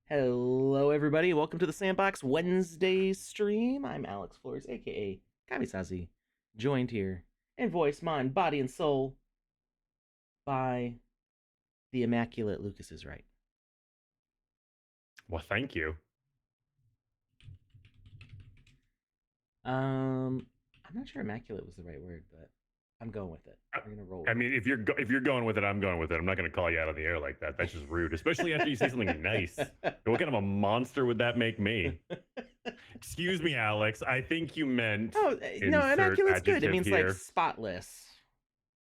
Hello, everybody. Welcome to the Sandbox Wednesday stream. I'm Alex Flores, aka KamiSawZe, joined here in voice, mind, body, and soul by the immaculate LukusIsRight. Well, thank you. I'm not sure immaculate was the right word, but I'm going with it. We're gonna roll with I mean, it. if you're going with it, I'm going with it. I'm not going to call you out on the air like that. That's just rude, especially after you say something nice. What kind of a monster would that make me? Excuse me, Alex. I think you meant Oh no, insert immaculate's good. It adjective means like here. spotless,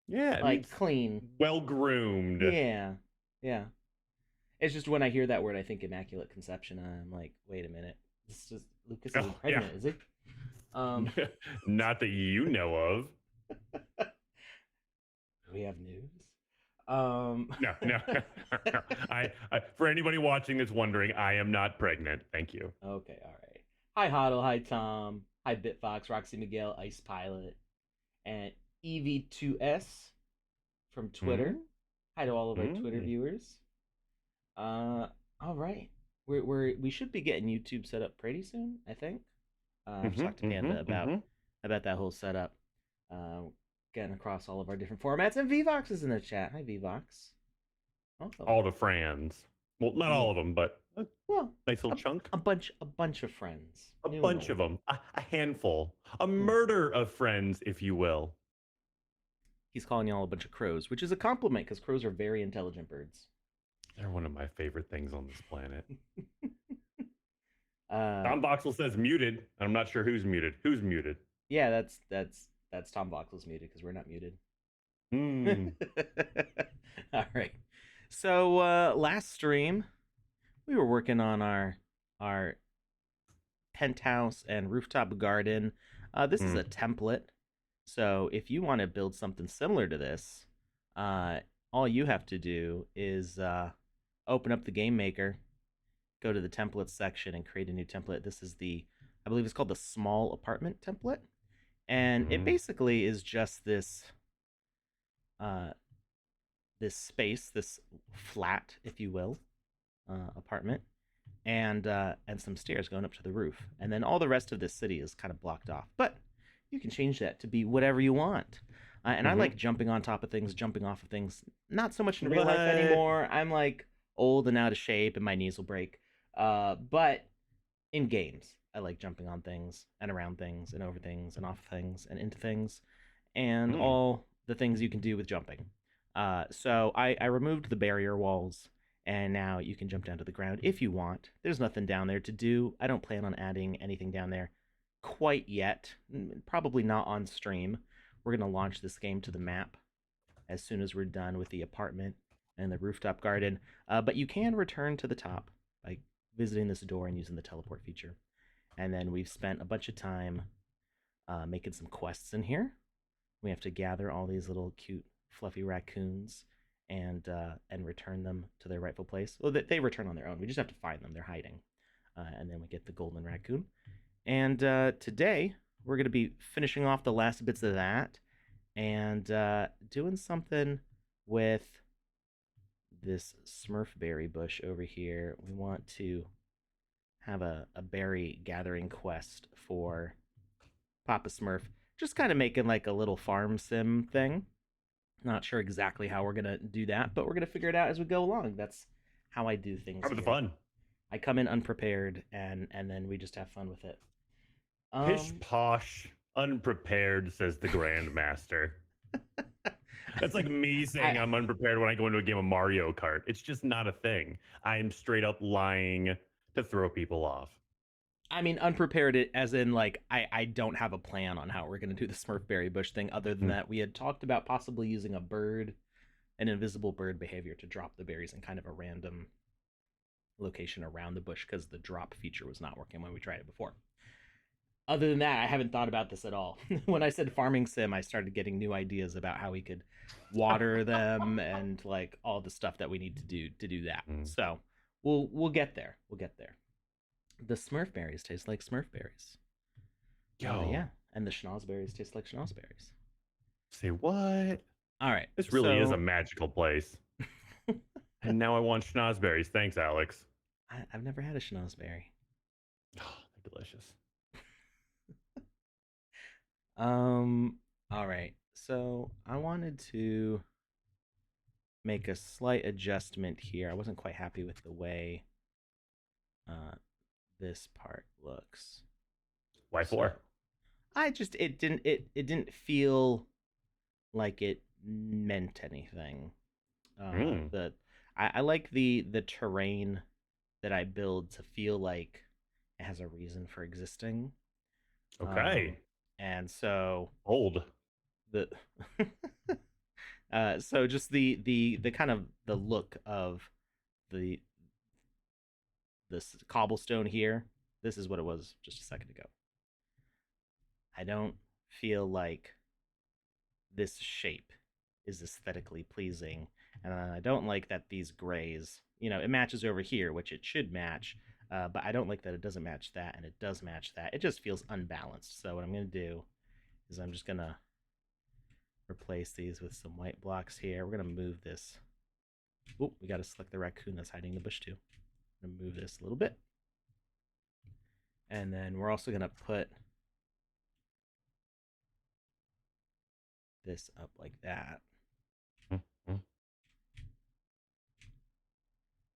Yeah, it like means clean. well groomed. Yeah, yeah. It's just when I hear that word, I think immaculate conception. I'm like, wait a minute, this is Lucas Oh isn't yeah, pregnant, is he? Um, not that you know of. we have news. No, no. For anybody watching that's wondering, I am not pregnant. Thank you. Okay, all right. Hi, Hoddle. Hi, Tom. Hi, Bitfox, Roxy Miguel, Ice Pilot, and EV2S from Twitter. Mm-hmm. Hi to all of our Twitter Mm-hmm. viewers. All right. We should be getting YouTube set up pretty soon, I think. I've Mm-hmm. talked to Mm-hmm. Panda Mm-hmm. about that whole setup. Uh, Getting across all of our different formats, and Vvox is in the chat. Hi, Vvox. Welcome. All the friends. Well, not Yeah. all of them, but a Well, nice little chunk. a bunch of friends, A new and bunch of old. them. A handful. A Hmm. murder of friends, if you will. He's calling y'all a bunch of crows, which is a compliment because crows are very intelligent birds. They're one of my favorite things on this planet. uh, Tom Voxel says muted, and I'm not sure who's muted. Who's muted? yeah, that's Tom Voxel's muted because we're not muted. Hmm. All right. So last stream we were working on our penthouse and rooftop garden. This is a template. So if you want to build something similar to this, uh, all you have to do is open up the game maker, go to the templates section, and create a new template. This is I believe it's called the small apartment template, and it basically is just uh, this space, this flat, if you will, apartment, and some stairs going up to the roof, and then all the rest of this city is kind of blocked off. But you can change that to be whatever you want. And I like jumping on top of things, jumping off of things. Not so much in real life anymore. I'm like old and out of shape, and my knees will break. But in games, I like jumping on things and around things and over things and off things and into things, and all the things you can do with jumping. So I removed the barrier walls, and now you can jump down to the ground if you want. There's nothing down there to do. I don't plan on adding anything down there quite yet. Probably not on stream. We're going to launch this game to the map as soon as we're done with the apartment and the rooftop garden. But you can return to the top by visiting this door and using the teleport feature. And then we've spent a bunch of time making some quests in here. We have to gather all these little cute fluffy raccoons and return them to their rightful place. Well, they return on their own. We just have to find them. They're hiding, and then we get the golden raccoon. And today we're going to be finishing off the last bits of that and doing something with this Smurfberry bush over here. We want to have a berry gathering quest for Papa Smurf. Just kind of making like a little farm sim thing. Not sure exactly how we're gonna do that, but we're gonna figure it out as we go along. That's how I do things. Have the Here. fun. I come in unprepared, and then we just have fun with it. Pish posh, unprepared, says the Grandmaster. That's like me saying I'm unprepared when I go into a game of Mario Kart. It's just not a thing. I am straight up lying to throw people off. I mean, unprepared as in like I don't have a plan on how we're gonna do the Smurfberry bush thing. Other than that, we had talked about possibly using an invisible bird behavior to drop the berries in kind of a random location around the bush because the drop feature was not working when we tried it before. Other than that, I haven't thought about this at all. When I said farming sim, I started getting new ideas about how we could water them and like all the stuff that we need to do that. So we'll get there. We'll get there. The Smurfberries taste like Smurfberries. Yo. Yeah, and the schnozberries taste like schnozberries. Say what? All right. This really is a magical place. And now I want schnozberries. Thanks, Alex. I've never had a schnozberry. Oh, they're delicious. Um, all right. So I wanted to make a slight adjustment here. I wasn't quite happy with the way uh, this part looks. Why So for? I just it didn't feel like it meant anything. Mm, The I like the terrain that I build to feel like it has a reason for existing. Um, okay. and so Old. the so just the kind of the look of the this cobblestone here. This is what it was just a second ago. I don't feel like this shape is aesthetically pleasing, and I don't like that these grays. It matches over here, which it should match, but I don't like that it doesn't match that, and it does match that. It just feels unbalanced. So what I'm gonna do is I'm just gonna replace these with some white blocks here. We're gonna move this. Oh, we got to select the raccoon that's hiding in the bush too. I'm gonna move this a little bit, and then we're also gonna put this up like that. Mm.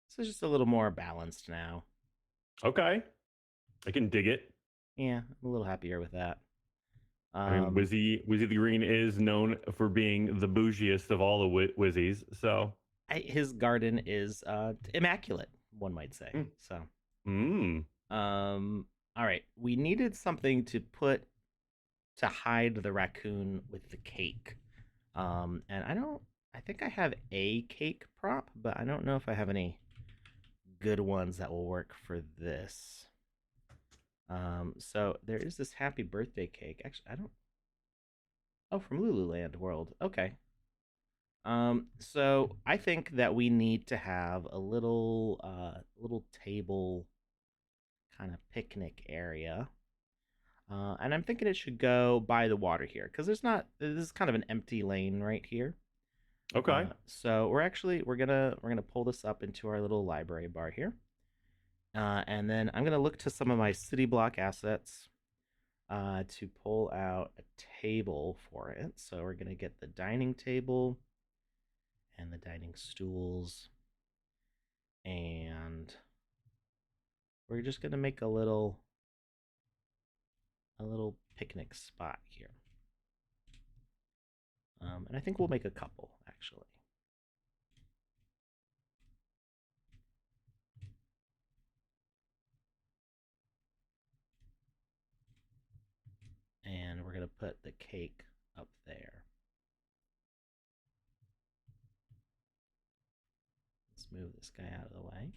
So it's just a little more balanced now. Okay. I can dig it. Yeah, I'm a little happier with that. I mean, Um, Wizzy the Green is known for being the bougiest of all the Wizzies. So, his garden is immaculate, one might say. mm, So, mm, all right, we needed something to put to hide the raccoon with the cake. And I think I have a cake prop, but I don't know if I have any good ones that will work for this. So there is this happy birthday cake. Actually, I don't. Oh, from Lululand World. Okay. So I think that we need to have a little table kind of picnic area. And I'm thinking it should go by the water here because this is kind of an empty lane right here. okay. So we're gonna pull this up into our little library bar here. And then I'm gonna look to some of my city block assets to pull out a table for it. So we're gonna get the dining table and the dining stools, and we're just gonna make a little picnic spot here. And I think we'll make a couple actually. And we're gonna put the cake up there. Let's move this guy out of the way.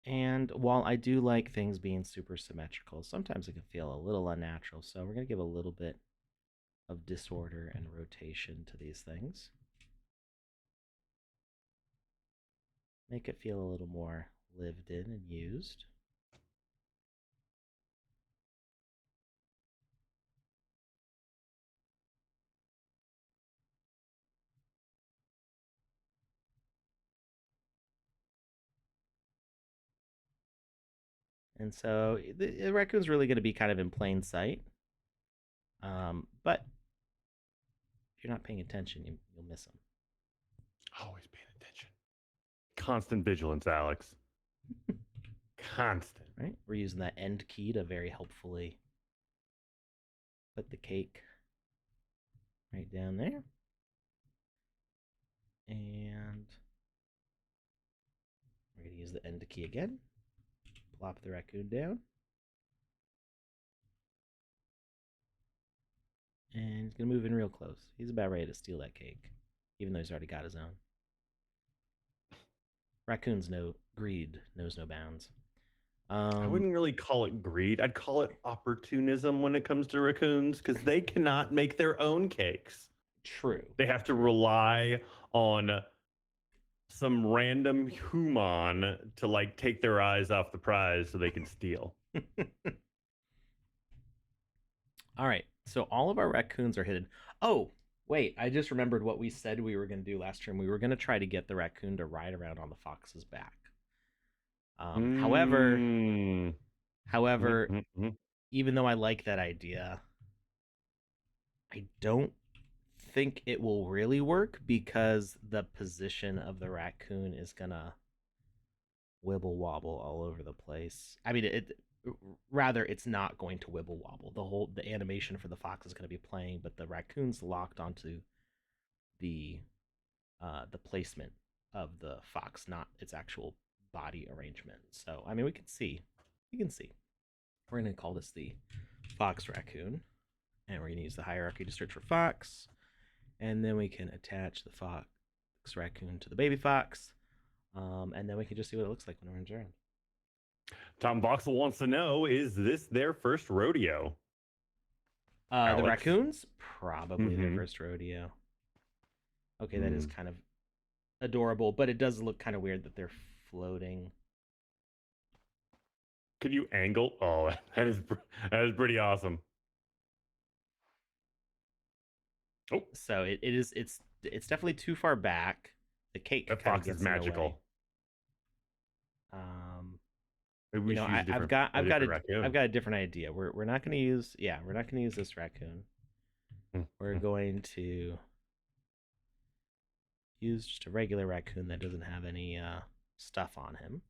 And while I do like things being super symmetrical, sometimes it can feel a little unnatural. So we're going to give a little bit of disorder and rotation to these things. Make it feel a little more lived in and used. And so the raccoon's really going to be kind of in plain sight. But if you're not paying attention, you'll miss him. Always paying attention. Constant vigilance, Alex. Constant. Right? We're using that end key to very helpfully put the cake right down there. And we're going to use the end key again. Plop the raccoon down. And he's going to move in real close. He's about ready to steal that cake, even though he's already got his own. Raccoons know greed knows no bounds. I wouldn't really call it greed. I'd call it opportunism when it comes to raccoons because they cannot make their own cakes. True. They have to rely on some random human to like take their eyes off the prize so they can steal. All right. So all of our raccoons are hidden. Oh, Wait, I just remembered what we said we were going to do last term. We were going to try to get the raccoon to ride around on the fox's back. However, Mm. however, Mm-hmm. even though I like that idea, I don't think it will really work because the position of the raccoon is gonna wibble wobble all over the place. I mean, it rather it's not going to wibble wobble. The animation for the fox is going to be playing, but the raccoon's locked onto the the placement of the fox, not its actual body arrangement. So I mean, we can see. We're going to call this the fox raccoon, and we're going to use the hierarchy to search for fox, and then we can attach the fox raccoon to the baby fox, and then we can just see what it looks like when it runs around. Tom Voxel wants to know: is this their first rodeo? The raccoons, probably their Mhm. first rodeo. Okay, that is kind of adorable, but it does look kind of weird that they're floating. Could you angle? Oh, that is pretty awesome. Oh, So it's definitely too far back. The cake that kind of fox is gets in the way. magical. Maybe we You know, should use I've got raccoon. I've got a different idea. We're not going to use we're not going to use this raccoon. We're going to use just a regular raccoon that doesn't have any stuff on him.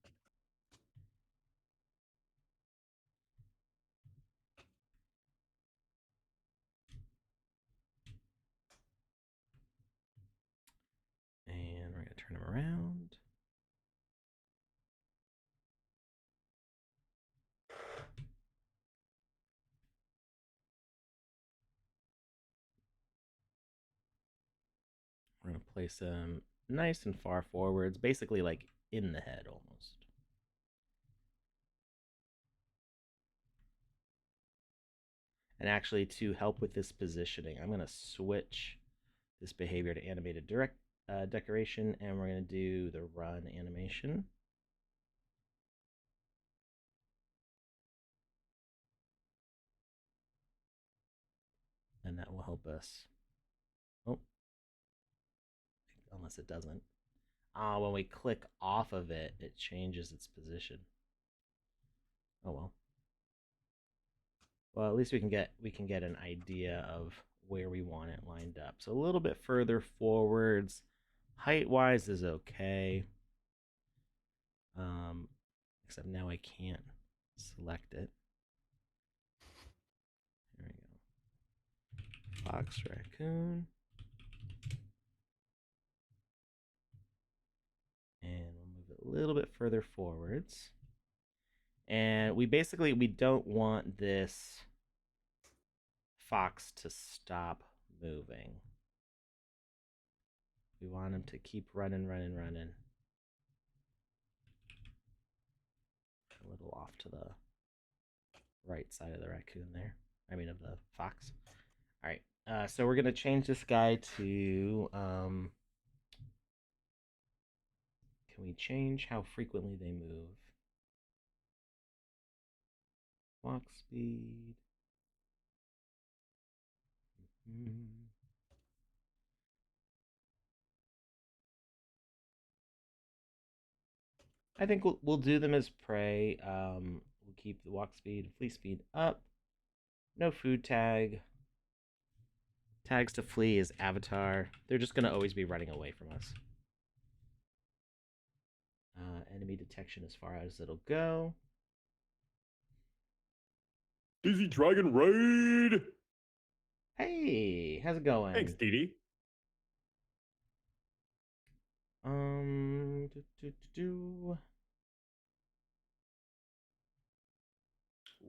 And we're going to turn him around. We're going to place him nice and far forwards, basically like in the head almost. And actually, to help with this positioning, I'm going to switch this behavior to animated direct decoration, and we're going to do the run animation. And that will help us. Oh, unless it doesn't. When we click off of it, it changes its position. Oh well. Well, at least we can get an idea of where we want it lined up. So a little bit further forwards. Height wise is okay. Except now I can't select it. There we go. Fox raccoon. And we'll move it a little bit further forwards. And we don't want this fox to stop moving. We want him to keep running. A little off to the right side of the raccoon there. I mean, of the fox. All right. So we're gonna change this guy to. Can we change how frequently they move? Walk speed. Mm-hmm. I think we'll do them as prey. We'll keep the walk speed, flee speed up. No food tag. Tags to flee is avatar. They're just gonna always be running away from us. Enemy detection as far as it'll go. Dizzy Dragon Raid. Hey, how's it going? Thanks, Didi.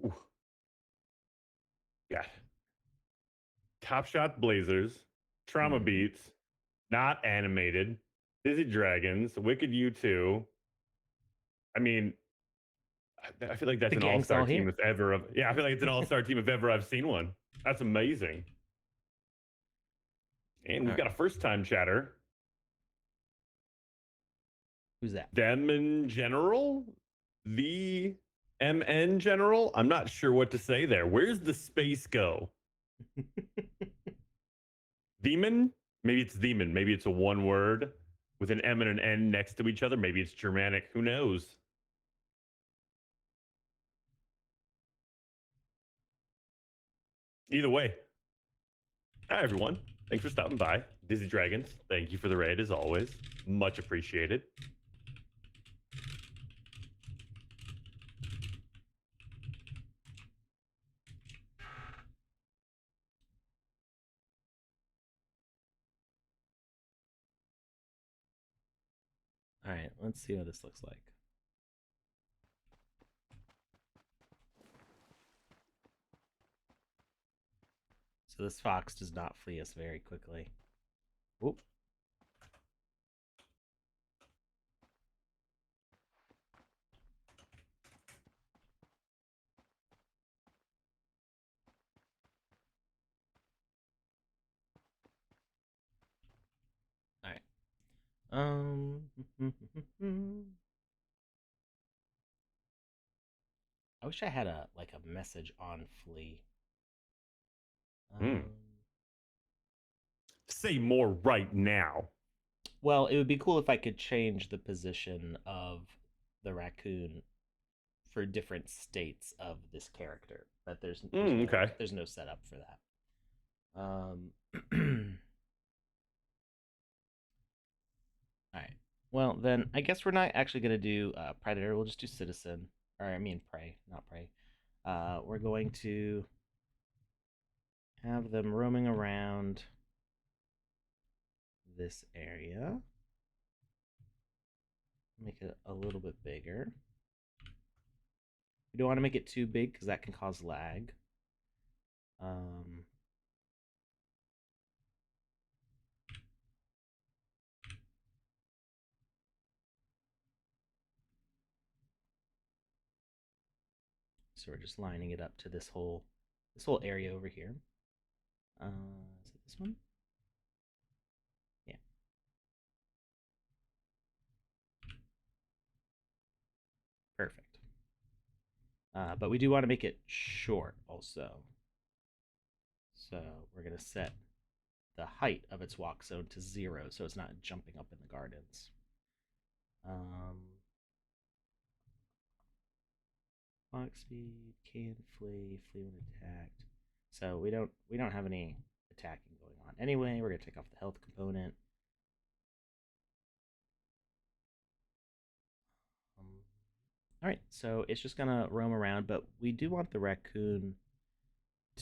Ooh. Yeah. Top Shot Blazers, Trauma Beats, not animated, Dizzy Dragons, Wicked U2. I mean, I feel like that's an all-star team if ever. Yeah, I feel like it's an all-star team if ever I've seen one. That's amazing. And we've got a first-time chatter. Who's that? Them in general? The MN general? I'm not sure what to say there. Where's the space go? Demon? Maybe it's demon. Maybe it's a one word with an M and an N next to each other. Maybe it's Germanic. Who knows? Either way. Hi, everyone. Thanks for stopping by. Dizzy Dragons, thank you for the raid as always. Much appreciated. All right, let's see what this looks like. So this fox does not flee us very quickly. Oop. All right. I wish I had a message on flee. Hmm. Um, Say more right now. well, it would be cool if I could change the position of the raccoon for different states of this character, but Okay. there's no setup for that. All right. Well, then I guess we're not actually gonna do predator. We'll just do citizen, or I mean prey, not prey. We're going to have them roaming around this area. Make it a little bit bigger. We don't want to make it too big because that can cause lag. Um, so we're just lining it up to this whole area over here. Is it this one? Yeah. Perfect. But we do want to make it short also. So we're going to set the height of its walk zone to 0 so it's not jumping up in the gardens. Walk speed, can flee when attacked. So we don't have any attacking going on. Anyway, we're going to take off the health component. All right, so it's just gonna roam around, but we do want the raccoon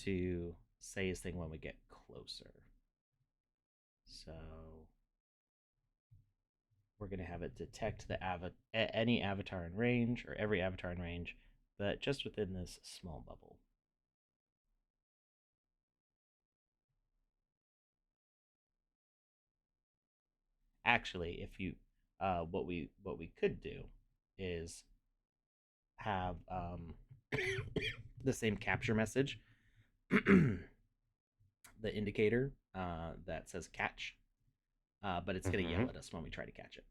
to say his thing when we get closer. So we're gonna have it detect any avatar in range or every avatar in range, but just within this small bubble. Actually, if you, what we could do is have the same capture message, the indicator that says catch, but it's going to yell at us when we try to catch it.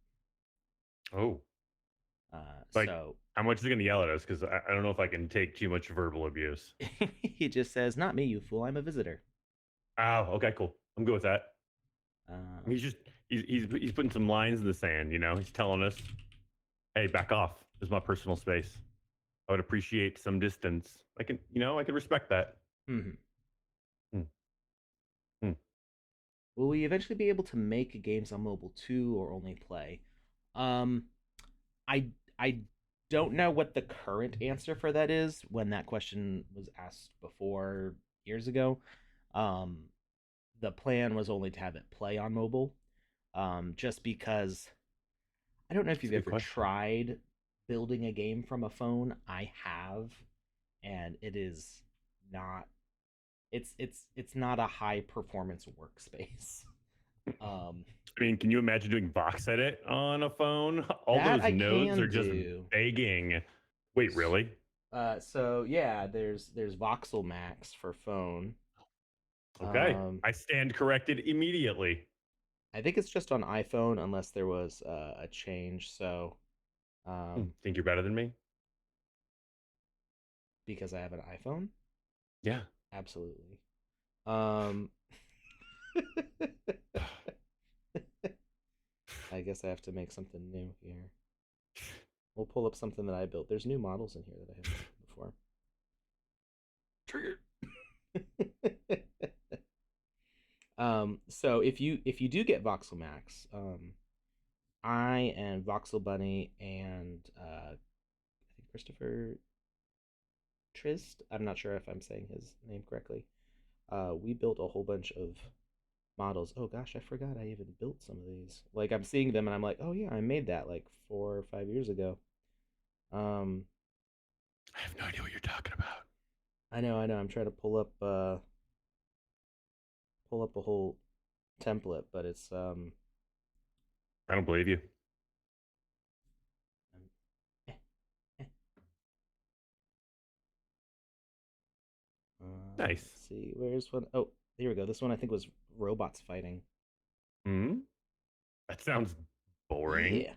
Oh. Like, So how much is it going to yell at us? Because I don't know if I can take too much verbal abuse. he just says, "Not me, you fool. I'm a visitor." Oh, okay, cool. I'm good with that. Um, He's just he's putting some lines in the sand. He's telling us, "Hey, back off. This is my personal space. I would appreciate some distance. I can respect that." mhm. Hmm. Hmm. Will we eventually be able to make games on mobile too, or only play? Um, I don't know what the current answer for that is. When that question was asked before years ago, um, the plan was only to have it play on mobile. Just because I don't know if That's you've a good ever question. tried building a game from a phone. I have, and it is not. It's not a high performance workspace. Um, I mean, can you imagine doing box edit on a phone? All that those I nodes can are just do. begging. Wait, really? So yeah, there's Voxel Max for phone. Okay. Um, I stand corrected immediately. I think it's just on iPhone unless there was a change. So um, Think you're better than me? because I have an iPhone, Yeah. absolutely. Um, I guess I have to make something new here. We'll pull up something that I built. There's new models in here that I haven't built before. Trigger. So if you do get Voxel Max, I and Voxel Bunny and I think Christopher Trist, I'm not sure if I'm saying his name correctly. We built a whole bunch of models. Oh gosh, I forgot I even built some of these. Like I'm seeing them and I'm like, oh yeah, I made that like 4 or 5 years ago. Um, I have no idea what you're talking about. I know. I'm trying to pull up a whole template, but it's I don't believe you. um, eh, eh. Nice. Let's see, where's one? Oh, here we go. This one I think was robots fighting. Hmm. That sounds boring. Yeah,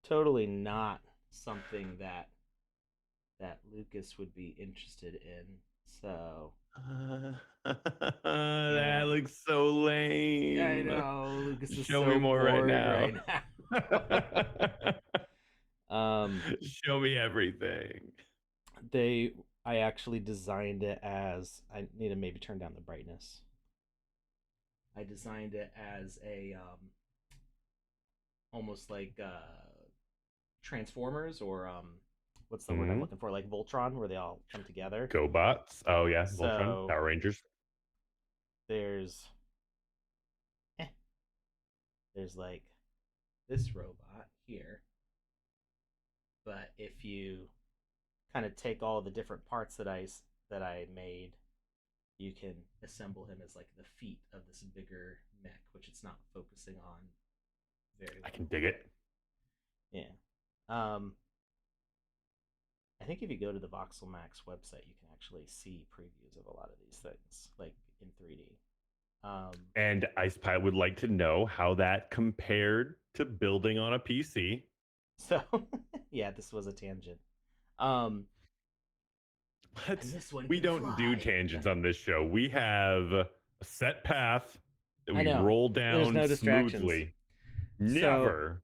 totally not something that Lucas would be interested in. So That yeah, looks so I lame. know Lucas is Show me so more right bored now. right now. Show me everything. They I actually designed it as I need to maybe turn down the brightness. I designed it as a almost like Transformers or what's the word I'm Hmm. looking for? Like Voltron, where they all come together. GoBots. Oh yeah, Voltron, So Power Rangers. there's eh, there's like this robot here, but if you kind of take all the different parts that I made, you can assemble him as like the feet of this bigger mech, which it's not focusing on very I well. can dig it. Yeah. Um, I think if you go to the Voxel Max website, you can actually see previews of a lot of these things, like in 3D. Um, And I would like to know how that compared to building on a PC. so yeah, this was a tangent. Um, and Let's, this one we can don't do fly. tangents on this show. We have a set path that I we know. roll There's down no distractions. smoothly. So, Never.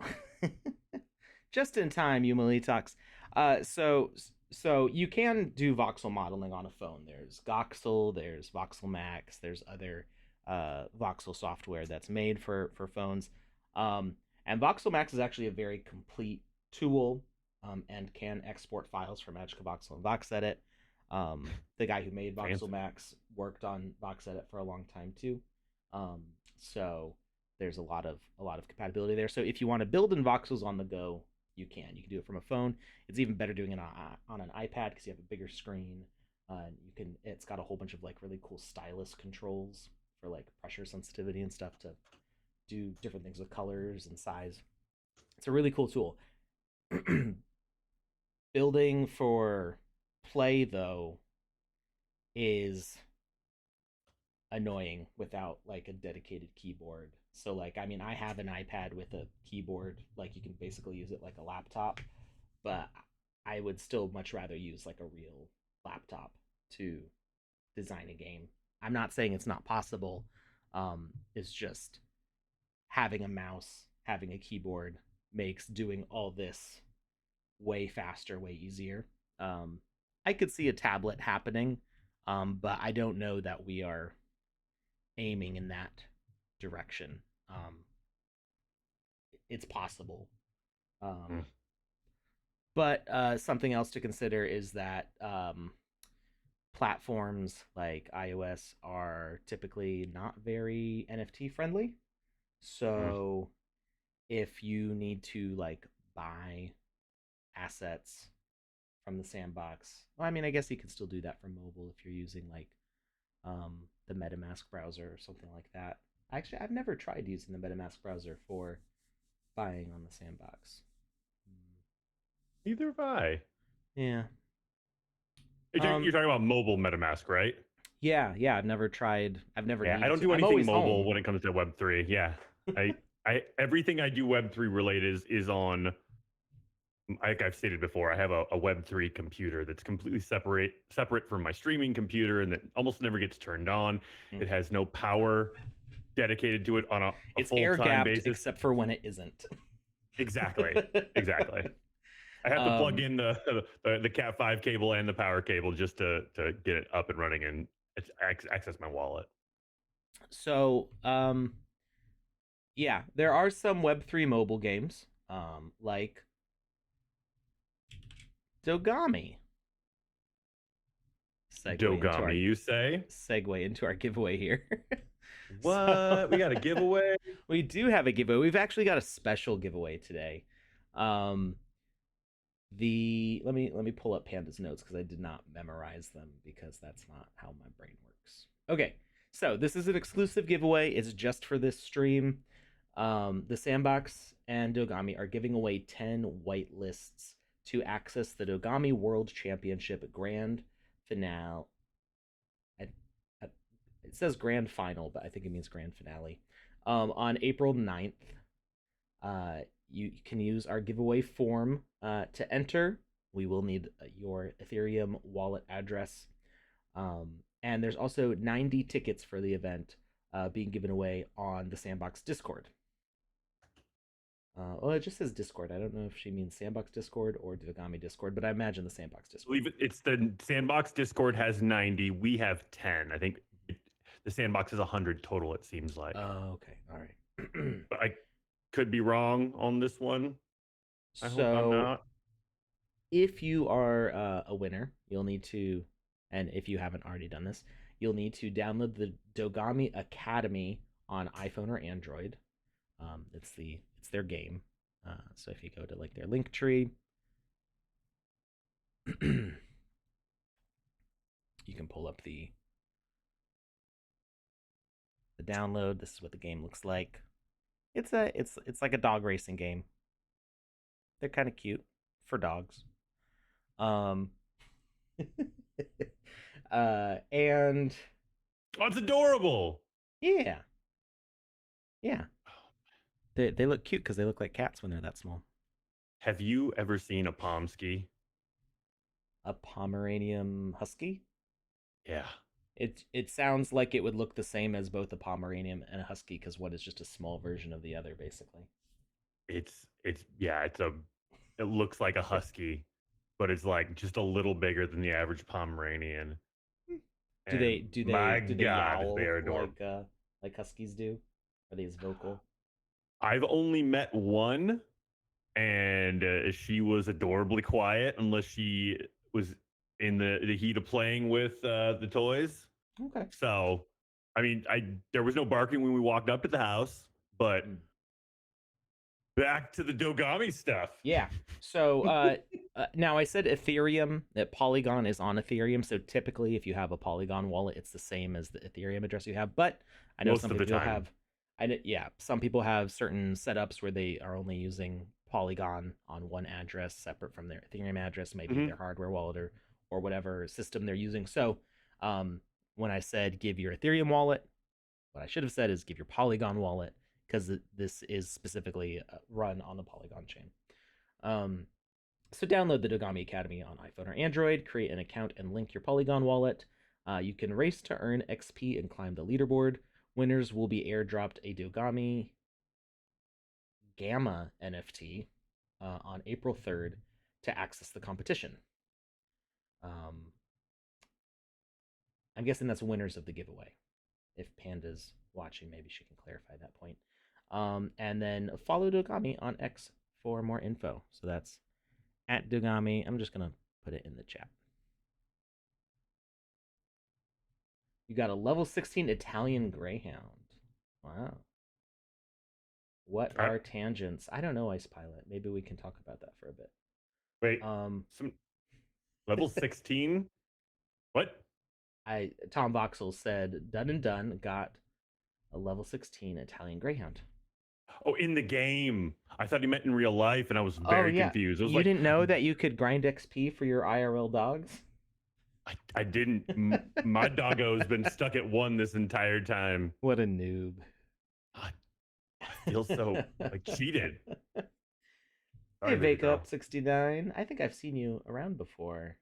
just in time, you Talks. So you can do voxel modeling on a phone. There's Goxel, there's Voxel Max, there's other voxel software that's made for phones. Um, and Voxel Max is actually a very complete tool and can export files from Edge to Voxel and VoxEdit. The guy who made Voxel Fancy. Max worked on VoxEdit for a long time too. So there's a lot of compatibility there. So if you want to build in voxels on the go, you can. You can do it from a phone. It's even better doing it on an iPad because you have a bigger screen. You can. It's got a whole bunch of like really cool stylus controls for like pressure sensitivity and stuff to do different things with colors and size. It's a really cool tool. Building for play though is annoying without like a dedicated keyboard. So like I mean I have an iPad with a keyboard, like you can basically use it like a laptop, but I would still much rather use like a real laptop to design a game. I'm not saying it's not possible. It's just having a mouse, having a keyboard makes doing all this way faster, way easier. Um, I could see a tablet happening, but I don't know that we are aiming in that direction. It's possible. Mm. Um, but something else to consider is that platforms like iOS are typically not very NFT friendly. Mm. So if you need to like buy assets from the sandbox, well, I mean, I guess you can still do that from mobile if you're using like the MetaMask browser or something like that. Actually, I've never tried using the MetaMask browser for buying on the sandbox. Neither have I. Yeah. You're Um. talking about mobile MetaMask, right? Yeah. I've never tried. I've never Yeah, I needed don't to. do I'm anything always mobile home. when it comes to Web3. Yeah, I everything I do Web3 related is on like I've stated before, I have a Web3 computer that's completely separate from my streaming computer, and that almost never gets turned on. It has no power dedicated to it on a It's air full-time gapped basis. except for when it isn't. Exactly. Exactly. I have to plug in the Cat 5 cable and the power cable just to get it up and running and access my wallet. So, yeah, there are some Web3 mobile games, like Dogami. Dogami, you say? Segue into our giveaway here. What? We got a giveaway? We do have a giveaway. We've actually got a special giveaway today. Um, let me pull up Panda's notes because I did not memorize them because that's not how my brain works. Okay, so this is an exclusive giveaway. It's just for this stream. The Sandbox and Dogami are giving away 10 whitelists to access the Dogami World Championship Grand Finale. It says Grand Final, but I think it means Grand Finale. On April 9th. You can use our giveaway form to enter. We will need your Ethereum wallet address. And there's also 90 tickets for the event being given away on the Sandbox Discord. Well, it just says Discord. I don't know if she means Sandbox Discord or Dogami Discord, but I imagine the Sandbox Discord. I believe it's the Sandbox Discord has 90. We have 10. I think the Sandbox is 100 total, it seems like. Oh, okay. All right. But I could be wrong on this one. I hope I'm not. If you are a winner, you'll need to, and if you haven't already done this, you'll need to download the Dogami Academy on iPhone or Android. It's their game. So if you go to like their link tree, you can pull up the download. This is what the game looks like. It's like a dog racing game. They're kind of cute for dogs. And oh, it's adorable. Yeah. They look cute because they look like cats when they're that small. Have you ever seen a Pomsky? A Pomeranian Husky? Yeah. It sounds like it would look the same as both a Pomeranian and a Husky because one is just a small version of the other, basically. It looks like a Husky, but it's like just a little bigger than the average Pomeranian. Do they yowl they are adorable. like Huskies do? Are they as vocal? I've only met one, and she was adorably quiet unless she was in the heat of playing with the toys. Okay. So, I mean, there was no barking when we walked up to the house, but back to the Dogami stuff. Yeah. So now I said Ethereum, that Polygon is on Ethereum. So typically, if you have a Polygon wallet, it's the same as the Ethereum address you have. But I know some people have. Some people have certain setups where they are only using Polygon on one address separate from their Ethereum address, maybe their hardware wallet or whatever system they're using. So when I said give your Ethereum wallet, what I should have said is give your Polygon wallet because this is specifically run on the Polygon chain. So download the Dogami Academy on iPhone or Android, create an account and link your Polygon wallet. You can race to earn XP and climb the leaderboard. Winners will be airdropped a Dogami Gamma NFT on April 3rd to access the competition. I'm guessing that's winners of the giveaway. If Panda's watching, maybe she can clarify that point. And then follow Dogami on X for more info. So that's at Dogami. I'm just going to put it in the chat. You got a level 16 Italian Greyhound. Wow. What are tangents? I don't know, Ice Pilot. Maybe we can talk about that for a bit. Wait. Some level 16? What? Tom Voxel said done and done got a level 16 Italian Greyhound. Oh, in the game. I thought he meant in real life, and I was very confused. You didn't know that you could grind XP for your IRL dogs? I didn't. My doggo's been stuck at 1 this entire time. What a noob. I feel so like cheated. Hey, Sorry, baby Vake girl. Up 69. I think I've seen you around before.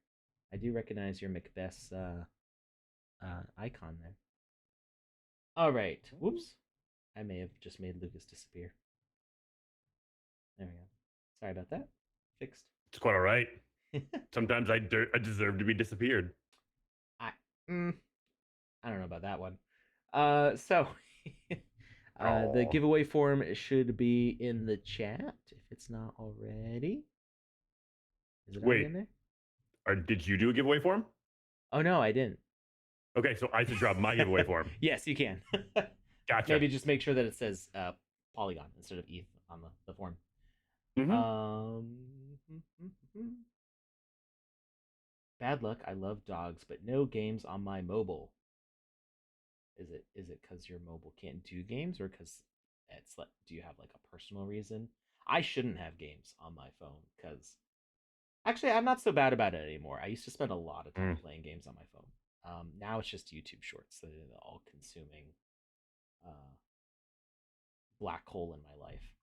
I do recognize your Macbeth's icon there. All right. Whoops. I may have just made Lucas disappear. There we go. Sorry about that. Fixed. It's quite all right. Sometimes I deserve to be disappeared. I I don't know about that one. So the giveaway form should be in the chat if it's not already. Is it already in there? Did you do a giveaway form? Oh no, I didn't. Okay, so I should drop my giveaway form. Yes, you can. Gotcha. Maybe just make sure that it says Polygon instead of ETH on the form. Bad luck. I love dogs, but no games on my mobile. Is it because your mobile can't do games, or because it's like, do you have like a personal reason? I shouldn't have games on my phone because actually I'm not so bad about it anymore. I used to spend a lot of time playing games on my phone. Now it's just YouTube Shorts, the all-consuming black hole in my life.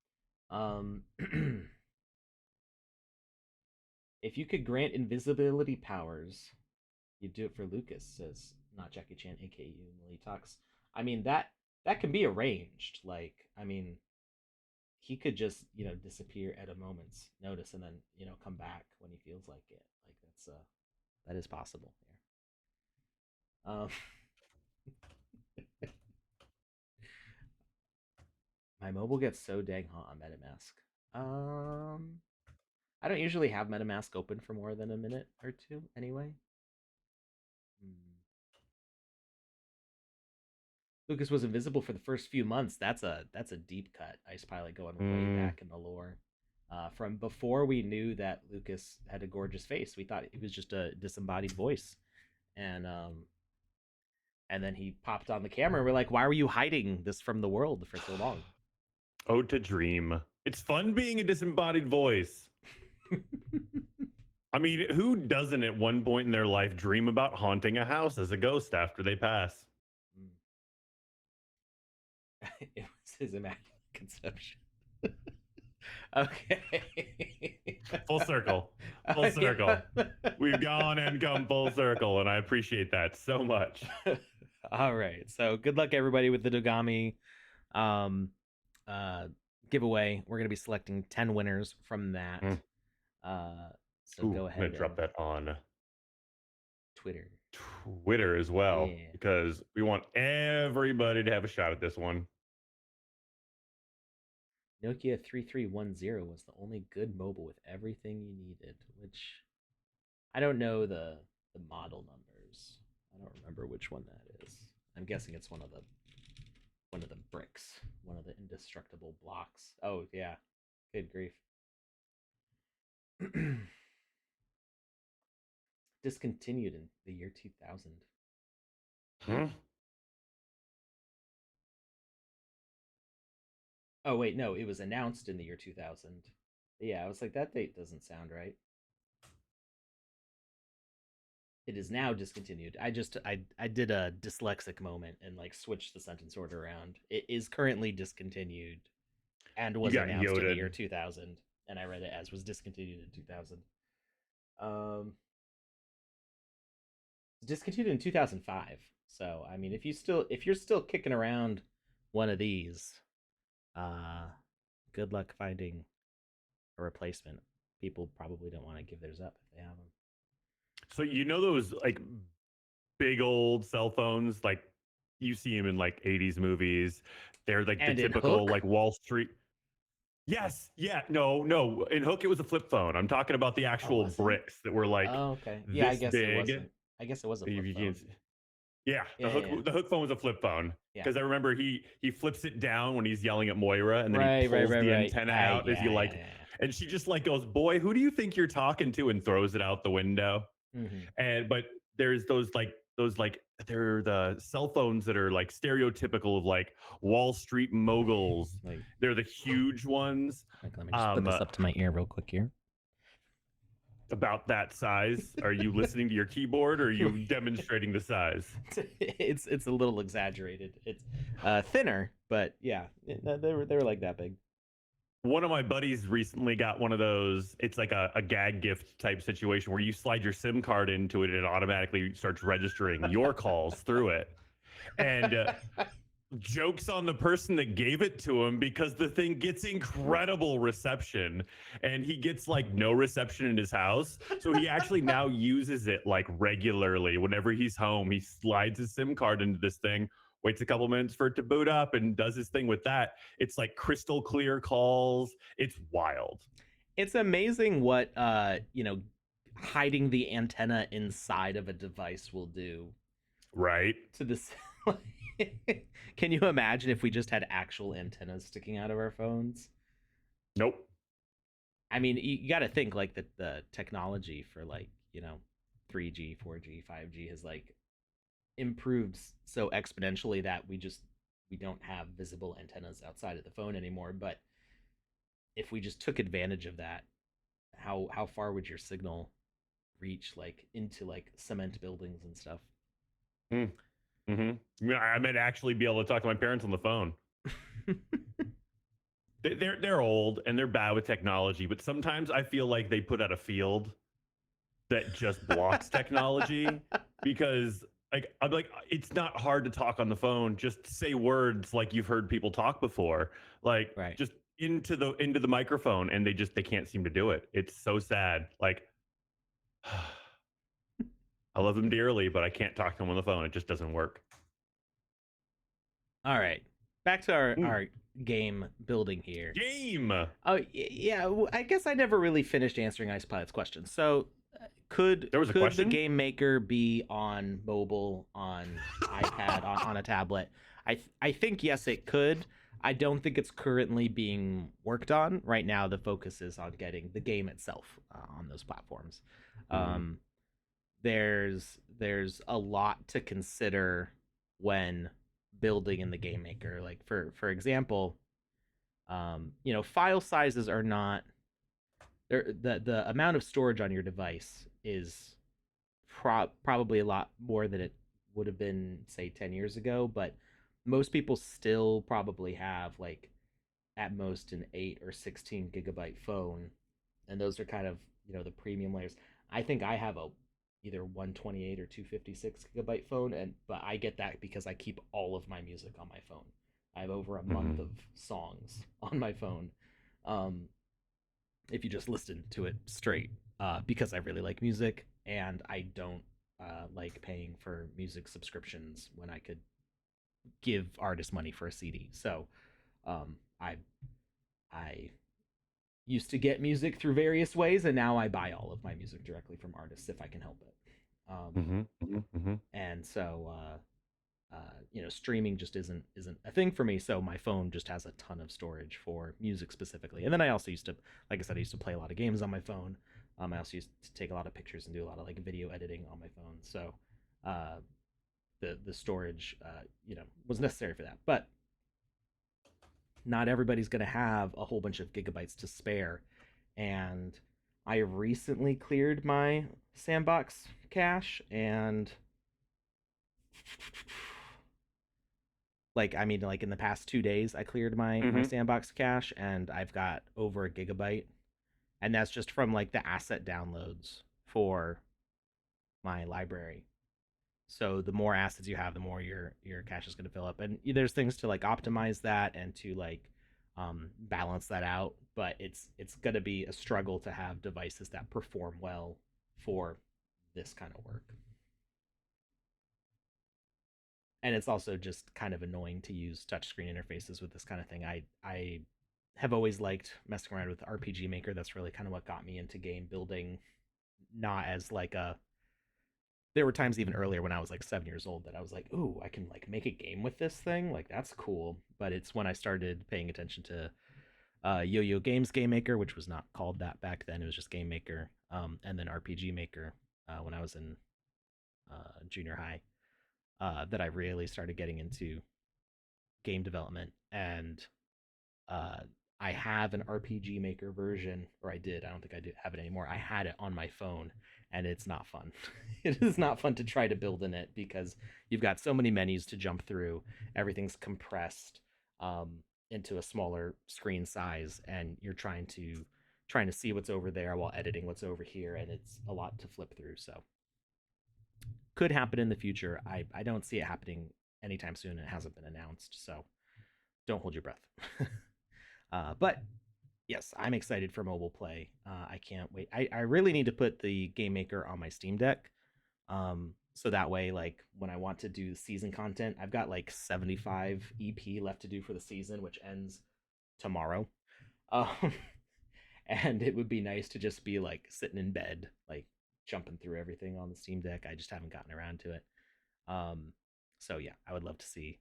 If you could grant invisibility powers, you'd do it for Lucas, says not Jackie Chan, aka Millie Talks. I mean that can be arranged. Like, I mean, he could just, disappear at a moment's notice and then, come back when he feels like it. Like that is possible here. My mobile gets so dang hot on MetaMask. I don't usually have MetaMask open for more than a minute or two anyway. Lucas was invisible for the first few months. That's a deep cut. Ice Pilot going way back in the lore. From before we knew that Lucas had a gorgeous face, we thought it was just a disembodied voice, and then he popped on the camera. And we're like, why were you hiding this from the world for so long? Ode to Dream. It's fun being a disembodied voice. I mean, who doesn't at one point in their life dream about haunting a house as a ghost after they pass? It was his immaculate conception. Okay. Full circle. Full circle. We've gone and come full circle, and I appreciate that so much. All right. So good luck, everybody, with the Dogami giveaway. We're going to be selecting 10 winners from that. So go ahead. I'm going to drop that on Twitter as well, because we want everybody to have a shot at this one. Nokia 3310 was the only good mobile with everything you needed, which I don't know the model numbers. I don't remember which one that is. I'm guessing it's one of the bricks, one of the indestructible blocks. Oh yeah, good grief. Discontinued in the year 2000. Oh wait, no, it was announced in the year 2000. Yeah, I was like, that date doesn't sound right. It is now discontinued. I did a dyslexic moment and like switched the sentence order around. It is currently discontinued and was announced in the year 2000, and I read it as was discontinued in 2000. Discontinued in 2005. So I mean, if you're still kicking around one of these, good luck finding a replacement. People probably don't want to give theirs up if they have them. So those like big old cell phones, like you see them in like 80s movies. They're like the typical like Wall Street. Yes, yeah, no. In Hook, it was a flip phone. I'm talking about the actual bricks that were like, okay, yeah, I guess big. It wasn't. I guess it was a flip phone. Yeah, the Hook phone was a flip phone. Because I remember he flips it down when he's yelling at Moira, and then he pulls the antenna out as you like, and she just like goes, "Boy, who do you think you're talking to?" and throws it out the window. But there's those they're the cell phones that are like stereotypical of like Wall Street moguls. They're the huge ones. Let me just put this up to my ear real quick here. About that size. Are you listening to your keyboard, or are you demonstrating the size? It's a little exaggerated. It's thinner, but yeah, they were like that big. One of my buddies recently got one of those. It's like a gag gift type situation where you slide your SIM card into it and it automatically starts registering your calls through it. And jokes on the person that gave it to him because the thing gets incredible reception and he gets like no reception in his house. So he actually now uses it like regularly. Whenever he's home, he slides his SIM card into this thing, waits a couple minutes for it to boot up and does his thing with that. It's like crystal clear calls. It's wild. It's amazing what hiding the antenna inside of a device will do Right? to this. Can you imagine if we just had actual antennas sticking out of our phones? Nope. I mean, you got to think like the technology for 3G, 4G, 5G has like improved so exponentially that we don't have visible antennas outside of the phone anymore. But if we just took advantage of that, how far would your signal reach, like into like cement buildings and stuff? Mm. Mm-hmm. I might actually be able to talk to my parents on the phone. They're old and they're bad with technology, but sometimes I feel like they put out a field that just blocks technology because I'm like, it's not hard to talk on the phone. Just say words like you've heard people talk before, like Right. just into the microphone, and they can't seem to do it. It's so sad. Like I love them dearly, but I can't talk to them on the phone. It just doesn't work. All right. Back to our, Mm. our game building here. Game. Oh yeah, I guess I never really finished answering Ice Pilot's question. So, There was a could the question? game maker be on mobile, on iPad, on a tablet? I think yes, it could. I don't think it's currently being worked on right now. The focus is on getting the game itself on those platforms. Mm-hmm. Um, there's a lot to consider when building in the game maker. Like for example, file sizes are not the amount of storage on your device is probably a lot more than it would have been say 10 years ago, but most people still probably have like at most an 8 or 16 gigabyte phone, and those are kind of the premium layers. I think I have a either 128 or 256 gigabyte phone, and but I get that because I keep all of my music on my phone. I have over a month Mm-hmm. of songs on my phone. um if you just listen to it straight, because I really like music and I don't like paying for music subscriptions when I could give artists money for a CD. So I used to get music through various ways, and now I buy all of my music directly from artists if I can help it. Mm-hmm. Mm-hmm. And so streaming just isn't a thing for me. So my phone just has a ton of storage for music specifically. And then I also used to, like I said, I used to play a lot of games on my phone. I also used to take a lot of pictures and do a lot of like video editing on my phone. So uh, the storage was necessary for that. But not everybody's going to have a whole bunch of gigabytes to spare. And I recently cleared my Sandbox cache, and like in the past 2 days I cleared my Mm-hmm. Sandbox cache, and I've got over a gigabyte, and that's just from like the asset downloads for my library. So the more assets you have, the more your cache is going to fill up, and there's things to like optimize that and to like balance that out, but it's going to be a struggle to have devices that perform well for this kind of work. And it's also just kind of annoying to use touchscreen interfaces with this kind of thing. I have always liked messing around with RPG Maker. That's really kind of what got me into game building. Not as like a There were times even earlier when I was like 7 years old that I was like, "Ooh, I can like make a game with this thing. Like that's cool." But it's when I started paying attention to Yo-Yo Games Game Maker, which was not called that back then. It was just Game Maker, and then RPG Maker when I was in junior high, that I really started getting into game development. And uh, I have an RPG Maker version, or I did. I don't think I do have it anymore. I had it on my phone, and it's not fun. It is not fun to try to build in it because you've got so many menus to jump through. Everything's compressed. into a smaller screen size, and you're trying to see what's over there while editing what's over here, and it's a lot to flip through. So could happen in the future. I don't see it happening anytime soon. It hasn't been announced, so don't hold your breath. But yes, I'm excited for mobile play. I can't wait. I really need to put the game maker on my Steam Deck. So that way, like when I want to do season content, I've got like 75 EP left to do for the season, which ends tomorrow. Um, and it would be nice to just be like sitting in bed, like jumping through everything on the Steam Deck. I just haven't gotten around to it. Um, so yeah, I would love to see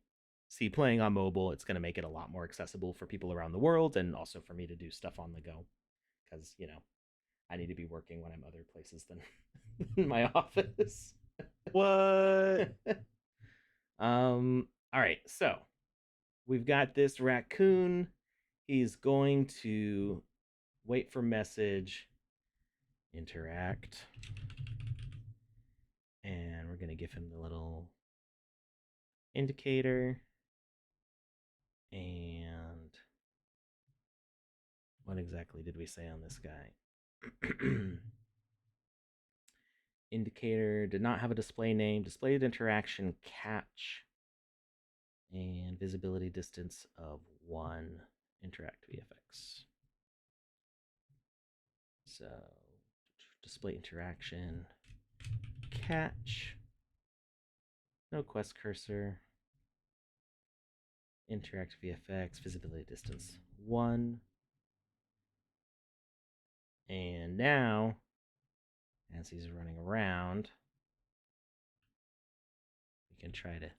playing on mobile. It's going to make it a lot more accessible for people around the world, and also for me to do stuff on the go, because I need to be working when I'm other places than my office. What? All right, so we've got this raccoon. He's going to wait for message, interact, and we're going to give him the little indicator. And what exactly did we say on this guy? Indicator did not have a display name, displayed interaction catch, and visibility distance of 1, interact VFX. So display interaction catch, no quest cursor, interact VFX, visibility distance 1. And now, as he's running around, we can try to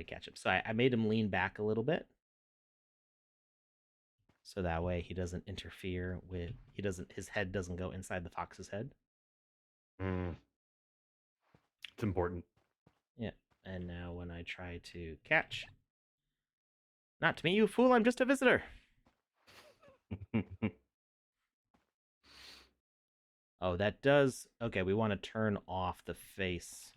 catch him. So I made him lean back a little bit, so that way he doesn't interfere with his head doesn't go inside the fox's head. It's important. Yeah. And now when I try to catch, not to me, you fool! I'm just a visitor. Oh, that does. Okay, we want to turn off the face,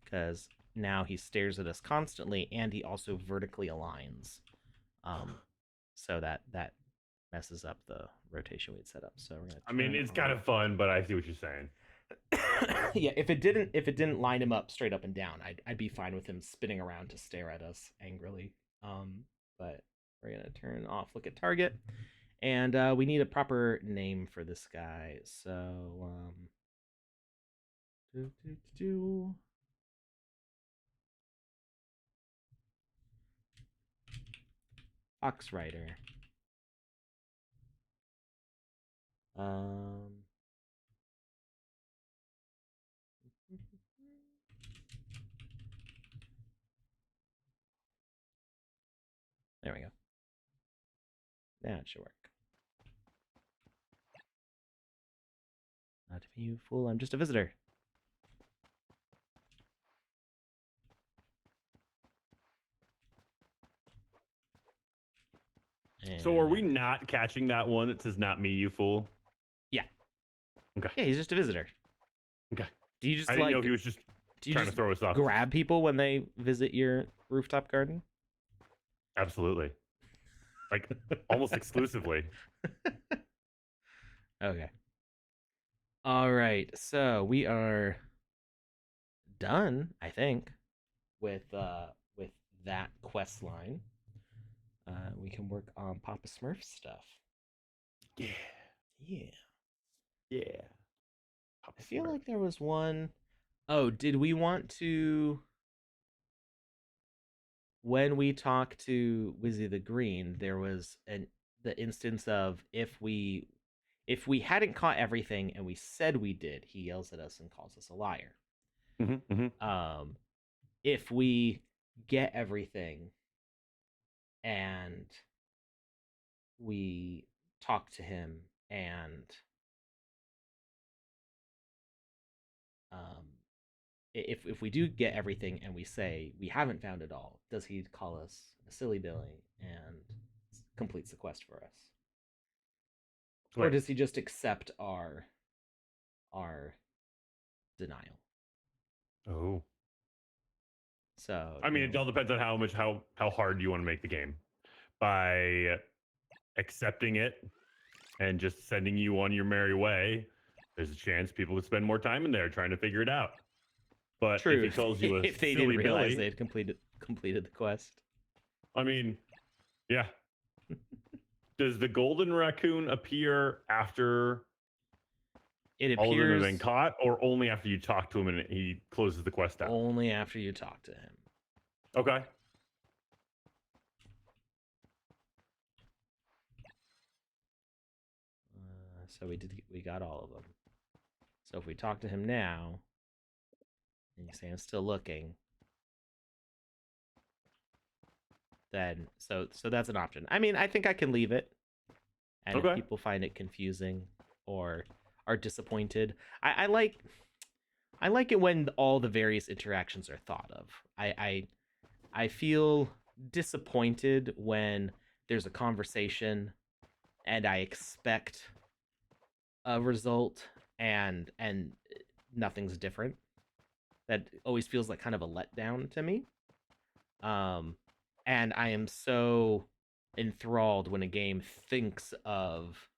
because now he stares at us constantly, and he also vertically aligns. So that messes up the rotation we'd set up. So we're gonna. I mean, it's kind of fun, but I see what you're saying. Yeah, if it didn't line him up straight up and down, I'd be fine with him spinning around to stare at us angrily. But we're gonna turn off look at target, and we need a proper name for this guy. So Fox Rider. There we go. That should work. Not to me, you fool. I'm just a visitor. So are we not catching that one that says "not me, you fool"? Yeah. Okay. Yeah, he's just a visitor. Okay. Do you just I didn't know if he was just trying to throw us off. Grab people when they visit your rooftop garden? Absolutely. Like almost exclusively. Okay. All right. So we are done, I think, with that quest line. We can work on Papa Smurf stuff. Yeah. Yeah. Yeah. Papa I feel Smurf. Like there was one. Oh, did we want to? When we talked to Wizzy the Green, there was the instance of if we hadn't caught everything and we said we did, he yells at us and calls us a liar. If we get everything and we talk to him and if we do get everything and we say we haven't found it all, does he call us a silly Billy and completes the quest for us? Right. Or does he just accept our denial? Oh. So I mean, it all depends on how hard you want to make the game. by accepting it and just sending you on your merry way, there's a chance people would spend more time in there trying to figure it out. But if True. he calls you a If they didn't silly realize Billy, they had completed the quest. I mean, yeah. Does the golden raccoon appear after It all of them have been appears caught, or only after you talk to him and he closes the quest out? only after you talk to him. Okay. So we got all of them. So if we talk to him now, and you say I'm still looking, then so that's an option. I mean, I think I can leave it, and if Okay. people find it confusing or are disappointed, I like it when all the various interactions are thought of. I feel disappointed when there's a conversation and I expect a result and nothing's different. That always feels like kind of a letdown to me. Um, and I am so enthralled when a game thinks of